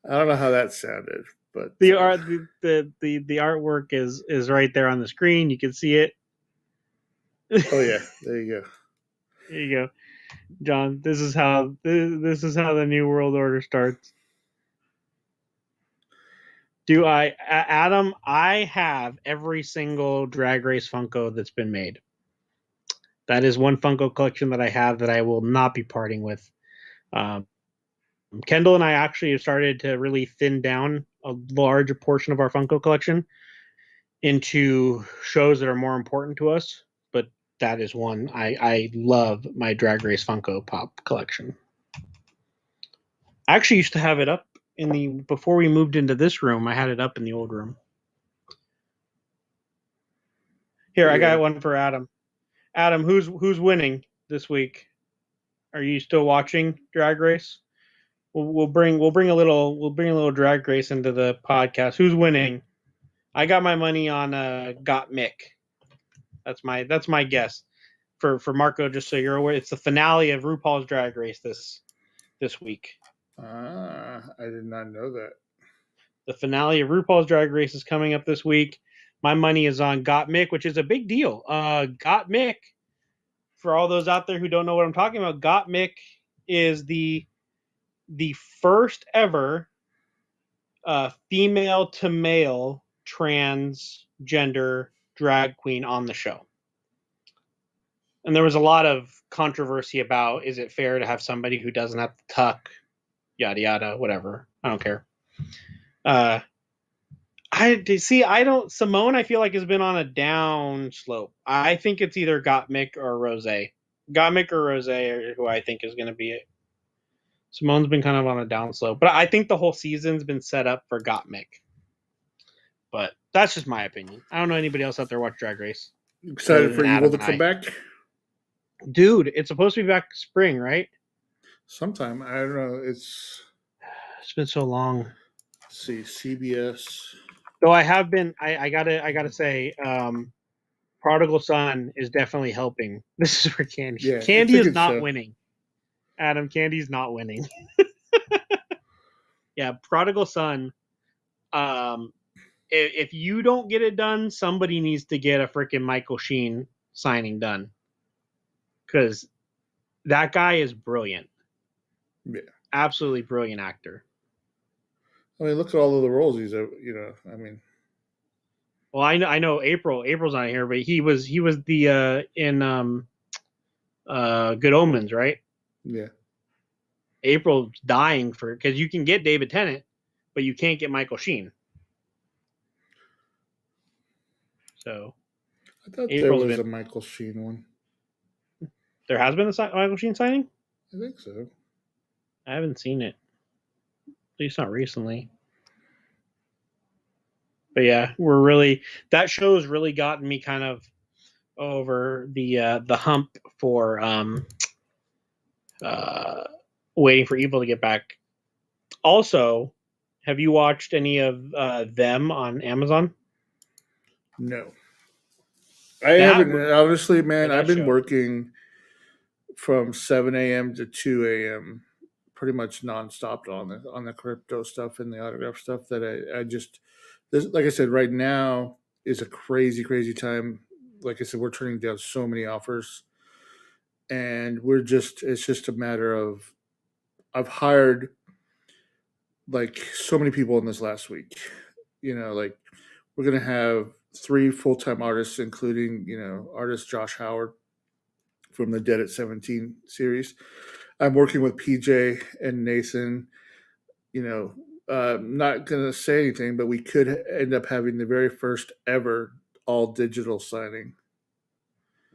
S1: I don't know how that sounded, but
S2: the artwork is right there on the screen. You can see it.
S1: Oh yeah, there you go.
S2: There you go, John. This is how the new world order starts. Adam? I have every single Drag Race Funko that's been made. That is one Funko collection that I have that I will not be parting with. Kendall and I actually have started to really thin down a larger portion of our Funko collection into shows that are more important to us. But that is one. I love my Drag Race Funko Pop collection. I actually used to have it up before we moved into this room. I had it up in the old room. Here, I got one for Adam. Adam, who's winning this week? Are you still watching Drag Race? We'll bring a little Drag Race into the podcast. Who's winning? I got my money on Got Mick. That's my guess for Marco. Just so you're aware, it's the finale of RuPaul's Drag Race this week.
S1: I did not know that.
S2: The finale of RuPaul's Drag Race is coming up this week. My money is on Got Mick, which is a big deal. Got Mick, for all those out there who don't know what I'm talking about, Got Mick is the first ever female to male transgender drag queen on the show. And there was a lot of controversy about, is it fair to have somebody who doesn't have to tuck, yada yada, whatever. I don't care. Simone, I feel like, has been on a down slope. I think it's either Gottmik or Rose. Gottmik or Rose are who I think is going to be it. Simone's been kind of on a down slope, but I think the whole season's been set up for Gottmik. But that's just my opinion. I don't know anybody else out there watch Drag Race.
S1: Excited for Evil to come back?
S2: Dude, it's supposed to be back spring, right?
S1: Sometime. I don't know. It's
S2: been so long.
S1: Let's see, CBS.
S2: Though I have been, I gotta say, Prodigal Son is definitely helping. This is for Candy.
S1: Yeah,
S2: Candy is not winning. Adam, Candy's not winning. Yeah, Prodigal Son. If you don't get it done, somebody needs to get a freaking Michael Sheen signing done, because that guy is brilliant.
S1: Yeah,
S2: absolutely brilliant actor.
S1: I mean, look at all of the roles he's, I mean.
S2: Well, I know April's not here, but he was the in Good Omens, right?
S1: Yeah.
S2: April's dying because you can get David Tennant, but you can't get Michael Sheen. So
S1: I thought there was a Michael Sheen one.
S2: There has been a Michael Sheen signing?
S1: I think so.
S2: I haven't seen it. At least not recently. But yeah, that show's really gotten me kind of over the hump for waiting for Evil to get back. Also, have you watched any of them on Amazon?
S1: No. I haven't, honestly, man. I've been working from 7 a.m. to 2 a.m. pretty much nonstop on the crypto stuff and the autograph stuff that I just, like I said, right now is a crazy, crazy time. Like I said, we're turning down so many offers, and it's just a matter of, I've hired like so many people in this last week. Like we're going to have 3 full-time artists, including, artist Josh Howard from the Dead at 17 series. I'm working with PJ and Nathan. Not going to say anything, but we could end up having the very first ever all digital signing.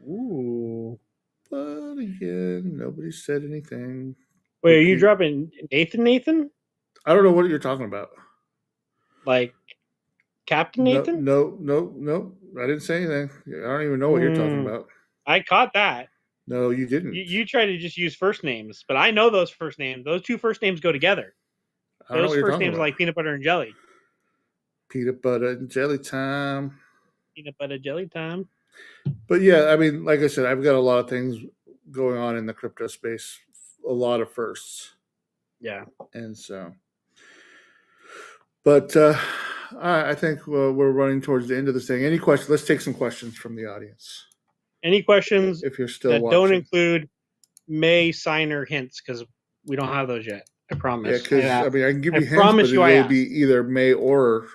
S2: Ooh.
S1: But again, nobody said anything.
S2: Wait, are you dropping Nathan?
S1: I don't know what you're talking about.
S2: Like Captain
S1: No,
S2: Nathan?
S1: no. I didn't say anything. I don't even know what you're talking about.
S2: I caught that.
S1: No, you didn't.
S2: You try to just use first names, but I know those first names. Those two first names go together.
S1: I don't know
S2: Those
S1: what you're
S2: first
S1: talking
S2: names are
S1: about.
S2: like peanut butter and jelly.
S1: Peanut butter and jelly time.
S2: Peanut butter jelly time.
S1: But yeah, I mean, like I said, I've got a lot of things going on in the crypto space. A lot of firsts.
S2: Yeah.
S1: And so, but I think we're running towards the end of this thing. Any questions? Let's take some questions from the audience.
S2: Any questions
S1: If you're still
S2: that
S1: watching.
S2: don't include May signer hints, because we don't have those yet. I promise.
S1: Yeah, because I mean, I can give you hints,
S2: promise
S1: but
S2: you I
S1: it'll
S2: asked.
S1: be either May or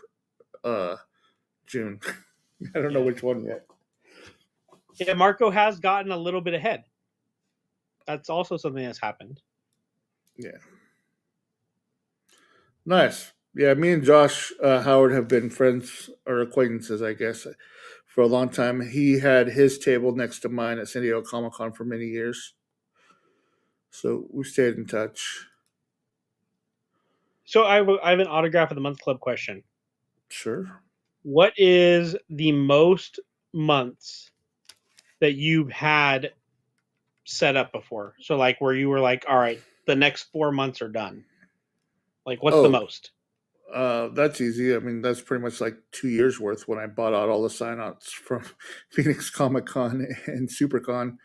S1: June. I don't know which one yet.
S2: Yeah, Marco has gotten a little bit ahead. That's also something that's happened.
S1: Yeah. Nice. Yeah, me and Josh Howard have been friends or acquaintances, I guess, for a long time. He had his table next to mine at San Diego Comic Con for many years. So we stayed in touch.
S2: So I have an autograph of the month club question.
S1: Sure.
S2: What is the most months that you've had set up before? So like where you were like, all right, the next 4 months are done. Like what's the most?
S1: That's easy. I mean, that's pretty much like 2 years worth when I bought out all the sign-outs from Phoenix Comic Con and SuperCon.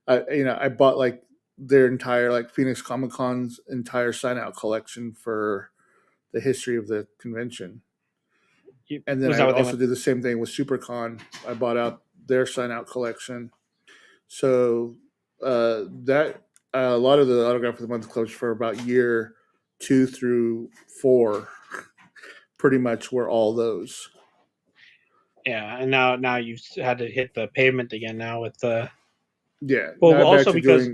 S1: I bought like their entire, like Phoenix Comic Con's entire sign-out collection for the history of the convention. And then I also did the same thing with SuperCon. I bought out their sign-out collection. So that a lot of the autograph of the month clubs for about year 2 through 4 pretty much were all those.
S2: Yeah, and now you've had to hit the pavement again now with the
S1: Well,
S2: also because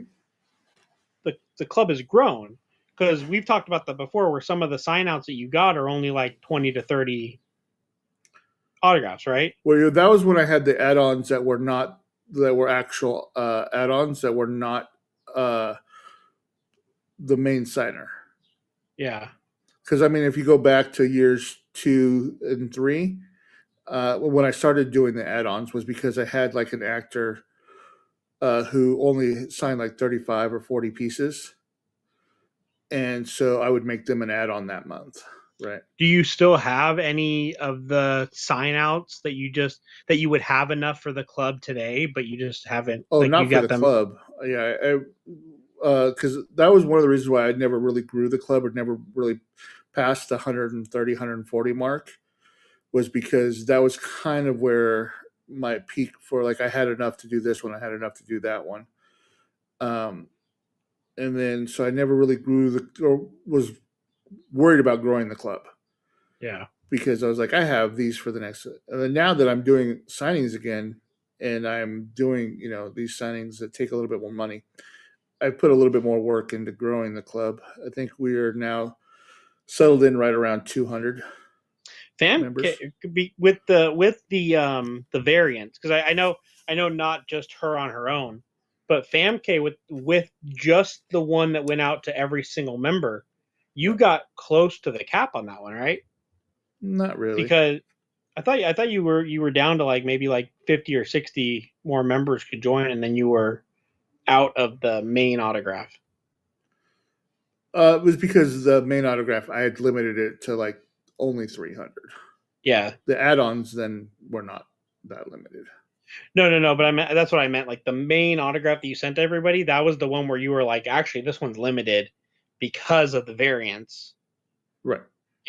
S2: the club has grown, because we've talked about that before, where some of the sign outs that you got are only like 20 to 30 autographs, right?
S1: Well, that was when I had the add-ons that were actual add-ons that were not the main signer.
S2: Yeah.
S1: Because I mean, if you go back to years 2 and 3, when I started doing the add-ons was because I had like an actor who only signed like 35 or 40 pieces, and so I would make them an add-on that month. Right.
S2: Do you still have any of the sign outs that you would have enough for the club today, but you just haven't?
S1: Oh,
S2: like,
S1: not
S2: you
S1: for
S2: got
S1: the
S2: them.
S1: club. Yeah, because that was one of the reasons why I never really grew the club or never really passed the 130, 140 mark, was because that was kind of where my peak for, like, I had enough to do this one, I had enough to do that one. And then, so I never really grew or was worried about growing the club.
S2: Yeah.
S1: Because I was like, I have these for the next. And then now that I'm doing signings again, and I'm doing, these signings that take a little bit more money, I put a little bit more work into growing the club. I think we are now settled in right around 200 members.
S2: Could be with the variants, because I know not just her on her own, but FamK with just the one that went out to every single member, you got close to the cap on that one, right?
S1: Not really,
S2: because I thought you were down to like maybe like 50 or 60 more members could join, and then you were out of the main autograph.
S1: It was because the main autograph, I had limited it to like only 300.
S2: Yeah.
S1: The add-ons then were not that limited.
S2: No, but that's what I meant. Like the main autograph that you sent to everybody, that was the one where you were like, actually, this one's limited because of the variants,
S1: right?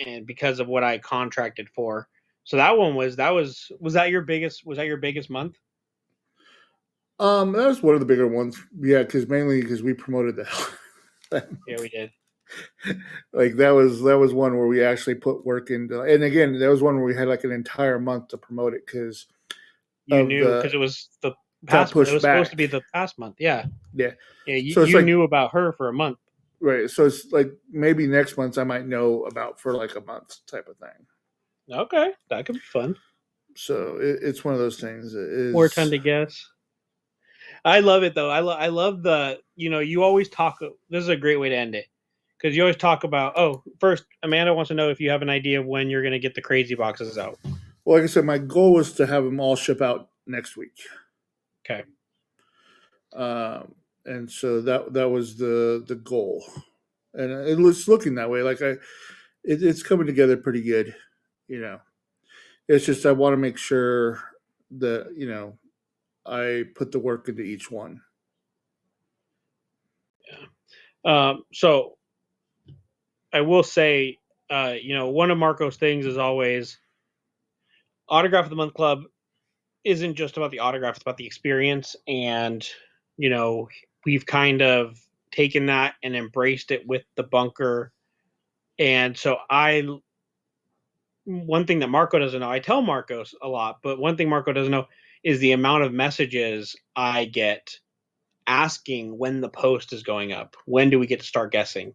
S2: And because of what I contracted for. So that one was that your biggest month?
S1: That was one of the bigger ones. Yeah, mainly because we promoted that.
S2: Yeah, we did.
S1: Like that was one where we actually put work into, and again, that was one where we had like an entire month to promote it because
S2: you knew, because it was the past. It was supposed to be the past month. Yeah. You knew about her for a month.
S1: Right. So it's like maybe next month I might know about for like a month type of thing.
S2: Okay, that could be fun.
S1: So it's one of those things.
S2: More time to guess. I love it though. I love the, you always talk. This is a great way to end it. because you always talk about. Oh, first, Amanda wants to know if you have an idea of when you're going to get the crazy boxes out.
S1: Well, like I said, my goal was to have them all ship out next week.
S2: Okay.
S1: And so that was the goal, and it was looking that way. Like it's coming together pretty good. It's just I want to make sure that I put the work into each one.
S2: So I will say, one of Marco's things is always Autograph of the Month Club isn't just about the autograph, it's about the experience. And, we've kind of taken that and embraced it with the bunker. And so one thing that Marco doesn't know, I tell Marco a lot, but one thing Marco doesn't know is the amount of messages I get asking when the post is going up. When do we get to start guessing?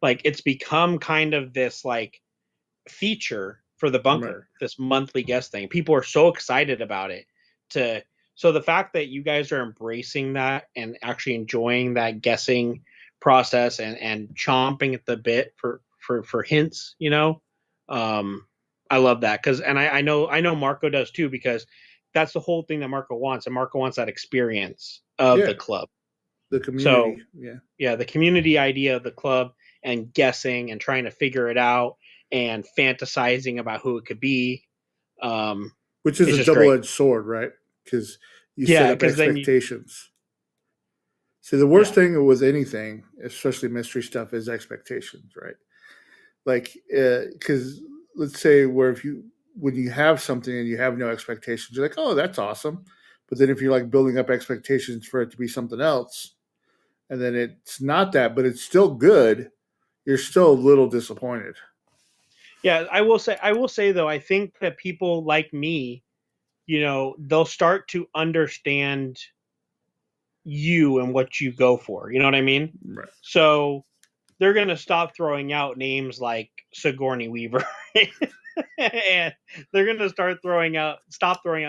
S2: Like, it's become kind of this like feature for the bunker, this monthly guest thing. People are so excited about it. So the fact that you guys are embracing that and actually enjoying that guessing process and chomping at the bit for hints, I love that. And I know Marco does too, because that's the whole thing that Marco wants, and Marco wants that experience of the club,
S1: the community. So,
S2: the community idea of the club, and guessing and trying to figure it out and fantasizing about who it could be,
S1: which is a double-edged sword, right? Because you set up expectations. See, the worst thing with anything, especially mystery stuff, is expectations, right? Like, because let's say when you have something and you have no expectations, you're like, oh, that's awesome. But then if you're like building up expectations for it to be something else, and then it's not that, but it's still good, you're still a little disappointed.
S2: Yeah, I will say though, I think that people like me, they'll start to understand you and what you go for. You know what I mean?
S1: Right.
S2: So they're going to stop throwing out names like Sigourney Weaver. And they're going to stop throwing out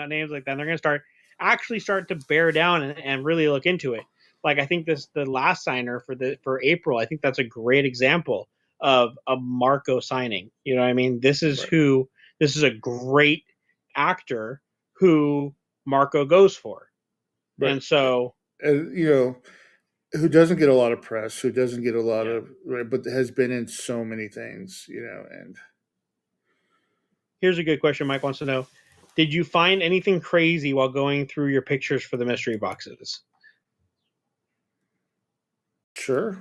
S2: names like that. And they're going to start to bear down and really look into it. Like, I think the last signer for April, I think that's a great example of a Marco signing. You know what I mean? This is a great actor who Marco goes for. Right. And so,
S1: who doesn't get a lot of press, who doesn't get a lot of, but has been in so many things, and.
S2: Here's a good question Mike wants to know. Did you find anything crazy while going through your pictures for the mystery boxes?
S1: Sure.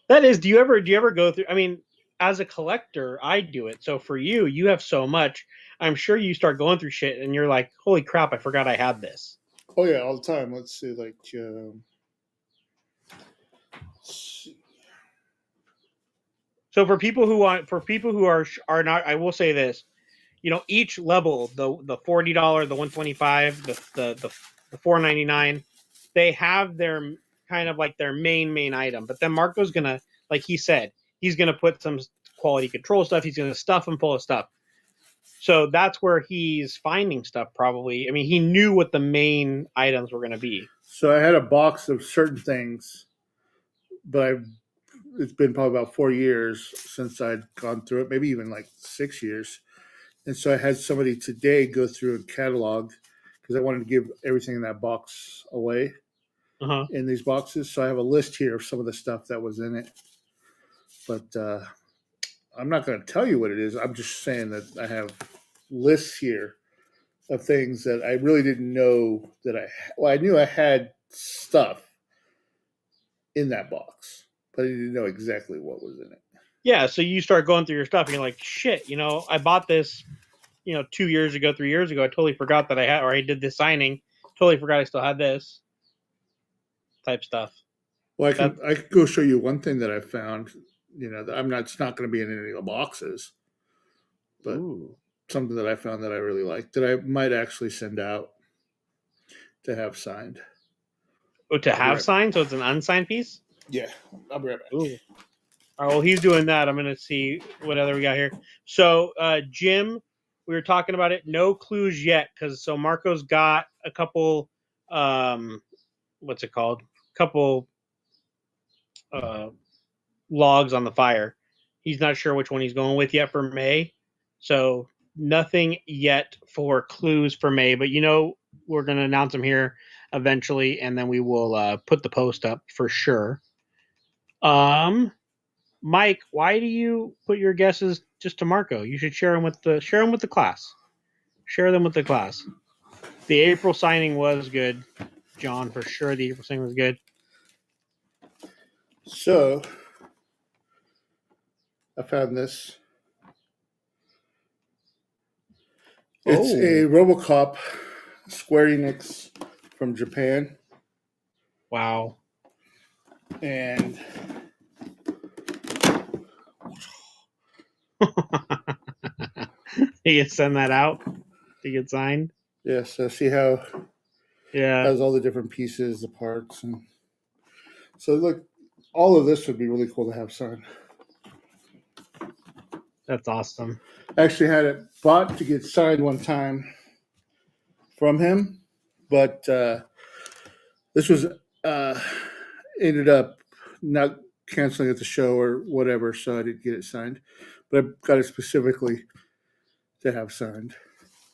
S2: That is, do you ever go through, I mean, as a collector, I do it. So for you have so much. I'm sure you start going through shit and you're like, holy crap, I forgot I had this.
S1: Oh yeah, all the time. Let's see, like,
S2: So for people who are not, I will say this, each level, the $40, the $125, the $4.99, they have their kind of like their main item. But then Marco's gonna, like he said, he's gonna put some quality control stuff. He's gonna stuff them full of stuff. So that's where he's finding stuff probably. I mean, he knew what the main items were gonna be.
S1: So I had a box of certain things, but it's been probably about 4 years since I'd gone through it, maybe even like 6 years. And so I had somebody today go through a catalog because I wanted to give everything in that box away in these boxes. So I have a list here of some of the stuff that was in it. But I'm not going to tell you what it is. I'm just saying that I have lists here of things that I really didn't know that I knew I had stuff in that box, but I didn't know exactly what was in it.
S2: Yeah, so you start going through your stuff and you're like, shit, I bought this, 2 years ago, 3 years ago. I totally forgot that I did this signing. Totally forgot I still had this type stuff.
S1: Well, I could go show you one thing that I found, it's not going to be in any of the boxes, but something that I found that I really liked that I might actually send out to have signed.
S2: Oh, to have signed? So it's an unsigned piece?
S1: Yeah. I'll be right back.
S2: Ooh. All right, well, he's doing that. I'm going to see what other we got here. So, Jim, we were talking about it. No clues yet, because Marco's got a couple, what's it called? Couple logs on the fire. He's not sure which one he's going with yet for May. So nothing yet for clues for May, but we're going to announce them here eventually, and then we will put the post up for sure. Mike, why do you put your guesses just to Marco? You should share them with the class. Share them with the class. The April signing was good, John, for sure. The April signing was good.
S1: So I found this. It's a RoboCop Square Enix from Japan.
S2: Wow.
S1: And
S2: you send that out to get signed?
S1: yeah, so see how it
S2: Yeah.
S1: has all the different pieces, the parts. And so look, all of this would be really cool to have signed.
S2: That's awesome.
S1: I actually had it bought to get signed one time from him, but this was ended up not canceling at the show or whatever, so I didn't get it signed. But I got it specifically to have signed,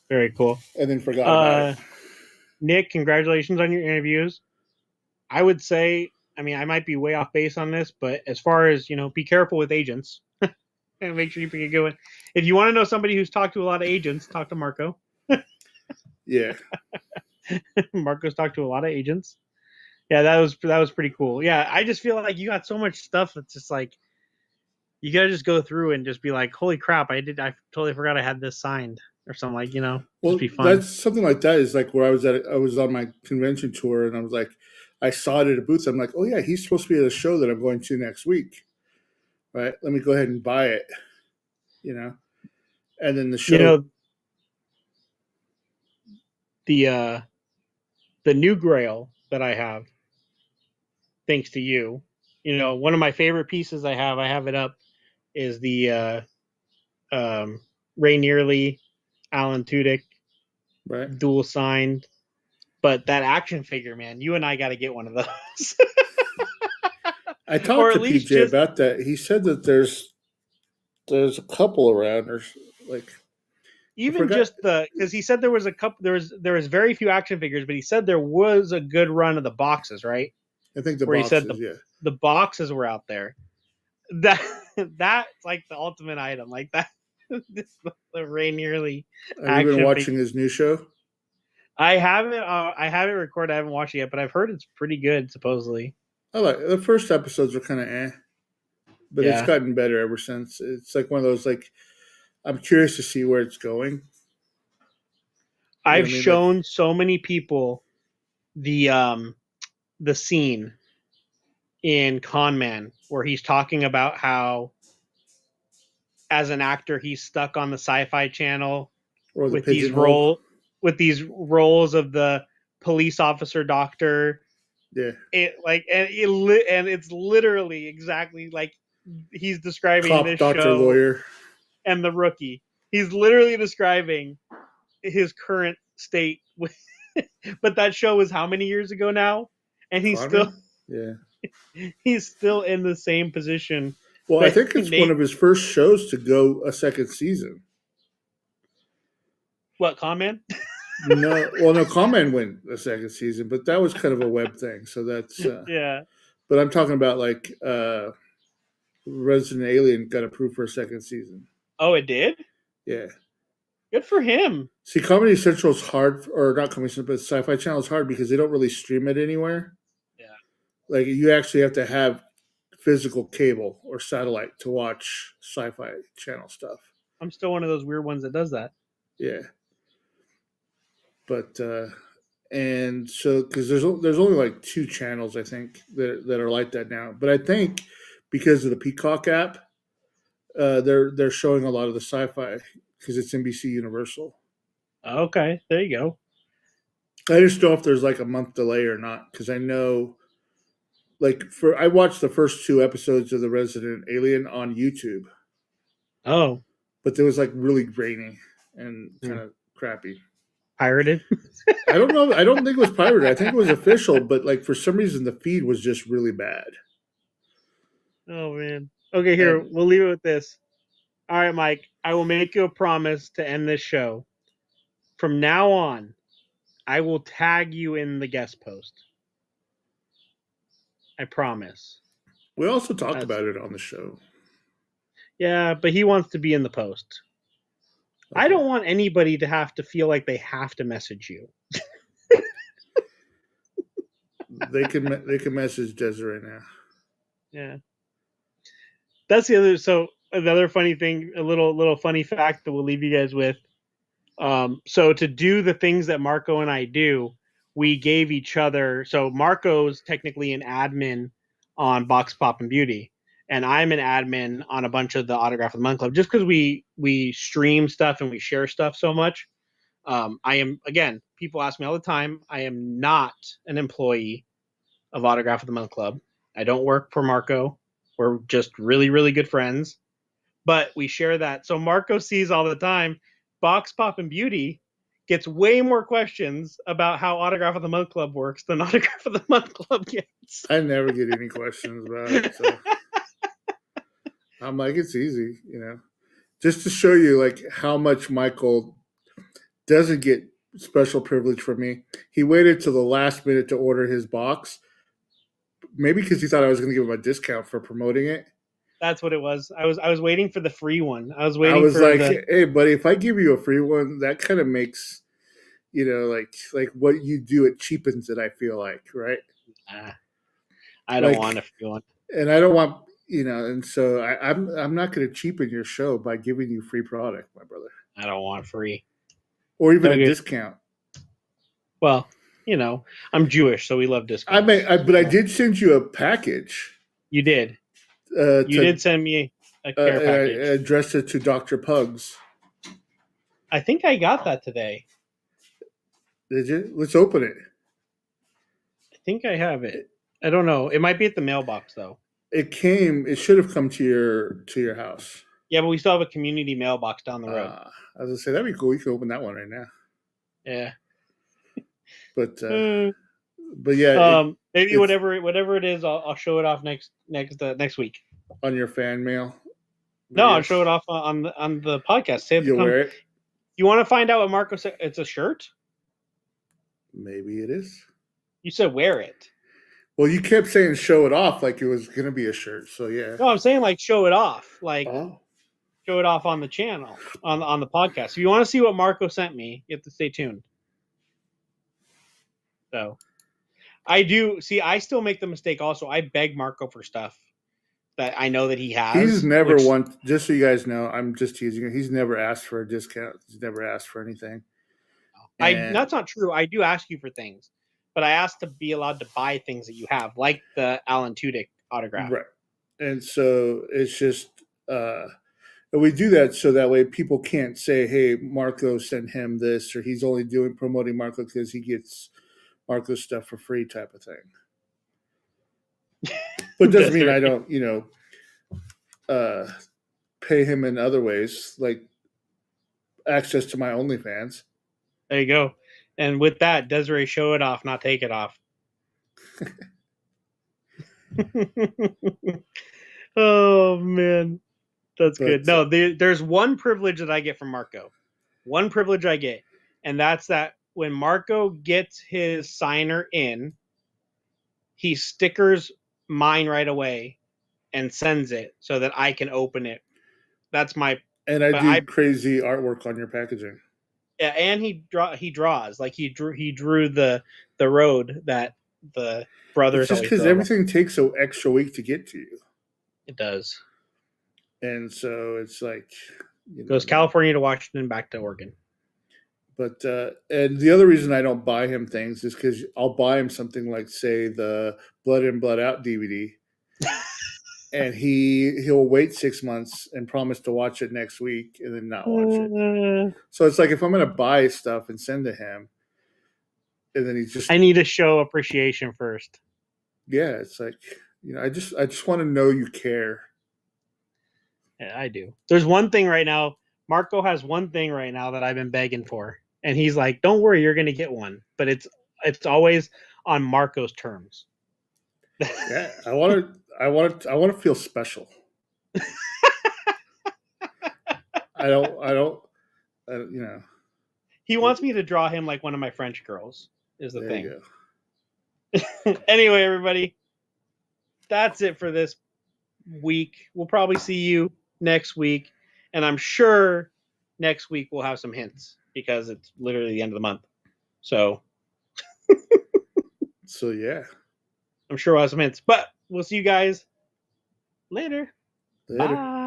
S2: Very cool.
S1: and then forgot about it.
S2: Nick, congratulations on your interviews. I would say, I mean, I might be way off base on this, but as far as, be careful with agents. And make sure you pick a good one. If you want to know somebody who's talked to a lot of agents, talk to Marco.
S1: Yeah.
S2: Marco's talked to a lot of agents. Yeah, that was pretty cool. Yeah, I just feel like you got so much stuff that's just like you gotta just go through and just be like, holy crap, I totally forgot I had this signed or something, like,
S1: Well,
S2: just be fun.
S1: that's something like that is like where I was on my convention tour, and I was like, I saw it at a booth. I'm like, oh yeah, he's supposed to be at a show that I'm going to next week, right? Let me go ahead and buy it, and then the show.
S2: The new Grail that I have, thanks to you, one of my favorite pieces I have it up, is the Ray Nearly, Alan Tudyk,
S1: right,
S2: dual signed. But that action figure, man, you and I got to get one of those.
S1: I talked to PJ about that. He said that there's a couple around, or like
S2: even just because he said there was a couple. There was very few action figures, but he said there was a good run of the boxes, right?
S1: I think
S2: he said the boxes were out there. That's like the ultimate item, like that. The Ray Nearly.
S1: Have you been watching his new show?
S2: I haven't. I haven't recorded. I haven't watched it yet, but I've heard it's pretty good, supposedly.
S1: I like the first episodes were kind of but it's gotten better ever since. It's like one of those, like, I'm curious to see where it's going.
S2: I've shown so many people the scene in Con Man where he's talking about how, as an actor, he's stuck on the Sci-Fi Channel with these roles of the police officer doctor.
S1: Yeah.
S2: And it's literally exactly like he's describing
S1: Cop,
S2: this
S1: doctor,
S2: show
S1: lawyer,
S2: and The Rookie. He's literally describing his current state. But that show was how many years ago now? And he's he's still in the same position.
S1: Well, I think it's one of his first shows to go a second season.
S2: What, Con Man?
S1: No, Con Man went a second season, but that was kind of a web thing. So that's
S2: yeah.
S1: But I'm talking about like Resident Alien got approved for a second season.
S2: Oh, it did?
S1: Yeah.
S2: Good for him.
S1: See, Comedy Central is hard, or not Comedy Central, but Sci-Fi Channel is hard because they don't really stream it anywhere.
S2: Yeah.
S1: Like, you actually have to have physical cable or satellite to watch Sci-Fi Channel stuff.
S2: I'm still one of those weird ones that does that.
S1: Yeah. But and so because there's only like 2 channels, I think, that are like that now. But I think because of the Peacock app, they're showing a lot of the sci-fi because it's NBC Universal.
S2: Okay, there you go.
S1: I just don't know if there's like a month delay or not, because I know, like, I watched the first 2 episodes of the Resident Alien on YouTube.
S2: Oh,
S1: but it was like really grainy and kind of crappy.
S2: Pirated?
S1: I don't know. I don't think it was pirated. I think it was official, but like for some reason the feed was just really bad.
S2: Oh man. Okay, here
S1: And-
S2: we'll leave it with this. All right, Mike. I will make you a promise to end this show. From now on, I will tag you in the guest post. I promise.
S1: We also talked
S2: That's-
S1: about it on the show.
S2: Yeah, but he wants to be in the post. I
S1: Okay.
S2: don't want anybody to have to feel like they have to message you.
S1: They can message Desiree now.
S2: Yeah. That's the other. So another funny thing, a little funny fact that we'll leave you guys with. So to do the things that Marco and I do, we gave each other. So Marco's technically an admin on Box Pop and Beauty, and I'm an admin on a bunch of the Autograph of the Month Club. Just because we stream stuff and we share stuff so much. I am, again, people ask me all the time. I am not an employee of Autograph of the Month Club. I don't work for Marco. We're just really, really good friends. But we share that. So Marco sees all the time Box Pop and Beauty gets way more questions about how Autograph of the Month Club works than Autograph of the Month Club gets.
S1: I never get any questions about it. So I'm like, it's easy, just to show you like how much Michael doesn't get special privilege from me. He waited till the last minute to order his box, maybe because he thought I was going to give him a discount for promoting it.
S2: That's what it was. I was waiting for the free one. I was
S1: I
S2: waiting
S1: was
S2: for
S1: like,
S2: the.
S1: hey, buddy, if I give you a free one, that kind of makes, like what you do, it cheapens it, I feel like, right?
S2: I don't
S1: Like-
S2: want a free one.
S1: And I don't want, and so I'm not going to cheapen your show by giving you free product, my brother,
S2: I don't want free.
S1: or even
S2: Okay.
S1: a discount.
S2: Well, I'm Jewish, so we love discounts.
S1: But I did send you a package.
S2: You did.
S1: You
S2: You did send me a care
S1: I
S2: package.
S1: addressed it to Dr. Pugs.
S2: I think I got that today.
S1: Did you? Let's open it.
S2: I think I have it. I don't know. It might be at the mailbox though.
S1: It should have come to your house.
S2: Yeah, but we still have a community mailbox down the road.
S1: I was gonna say that'd be cool. You can open that one right now.
S2: Yeah.
S1: But yeah,
S2: Maybe
S1: it's-
S2: whatever it is, I'll show it off next week.
S1: on your fan mail.
S2: No, I'll show it off on the podcast. Say
S1: You'll wear it.
S2: You want to find out what Marco said? It's a shirt.
S1: Maybe it is.
S2: You said wear it.
S1: Well, you kept saying show it off like it was gonna be a shirt. So yeah.
S2: No, I'm saying like show it off, like
S1: Oh.
S2: show it off on the channel, on the podcast. If you want to see what Marco sent me, you have to stay tuned. So, I still make the mistake. Also, I beg Marco for stuff that I know that he has.
S1: He's never just so you guys know, I'm just teasing him. He's never asked for a discount. He's never asked for anything. And-
S2: That's not true. I do ask you for things, but I ask to be allowed to buy things that you have, like the Alan Tudyk autograph.
S1: Right. And so it's just and we do that so that way people can't say, hey, Marco sent him this, or he's only promoting Marco because he gets Marco stuff for free type of thing. But it doesn't mean I don't, pay him in other ways, like access to my OnlyFans.
S2: There you go. And with that, Desiree, show it off, not take it off. Oh man, that's good. No, there's one privilege that I get from Marco. One privilege I get, and that's that when Marco gets his signer in, he stickers mine right away and sends it so that I can open it. That's my.
S1: And I do crazy artwork on your packaging.
S2: Yeah, and he draws like he drew the road that the brothers.
S1: It's just because everything takes an extra week to get to you.
S2: It does.
S1: And so it's like
S2: Goes California to Washington, back to Oregon.
S1: But and the other reason I don't buy him things is because I'll buy him something like, say, the Blood In, Blood Out DVD, and he'll wait 6 months and promise to watch it next week and then not watch it. So it's like if I'm going to buy stuff and send to him, and then he's just
S2: I need to show appreciation first.
S1: Yeah, it's like I just want to know you care.
S2: Yeah, I do. There's one thing right now. Marco has one thing right now that I've been begging for, and he's like, "Don't worry, you're going to get one." But it's always on Marco's terms.
S1: Yeah, I want to feel special. I don't. You know.
S2: He wants me to draw him like one of my French girls. Is the
S1: There
S2: thing.
S1: you
S2: Anyway, everybody, that's it for this week. We'll probably see you next week, and I'm sure next week we'll have some hints because it's literally the end of the month. So
S1: yeah.
S2: I'm sure we'll have some hints, but we'll see you guys later.
S1: Later.
S2: Bye.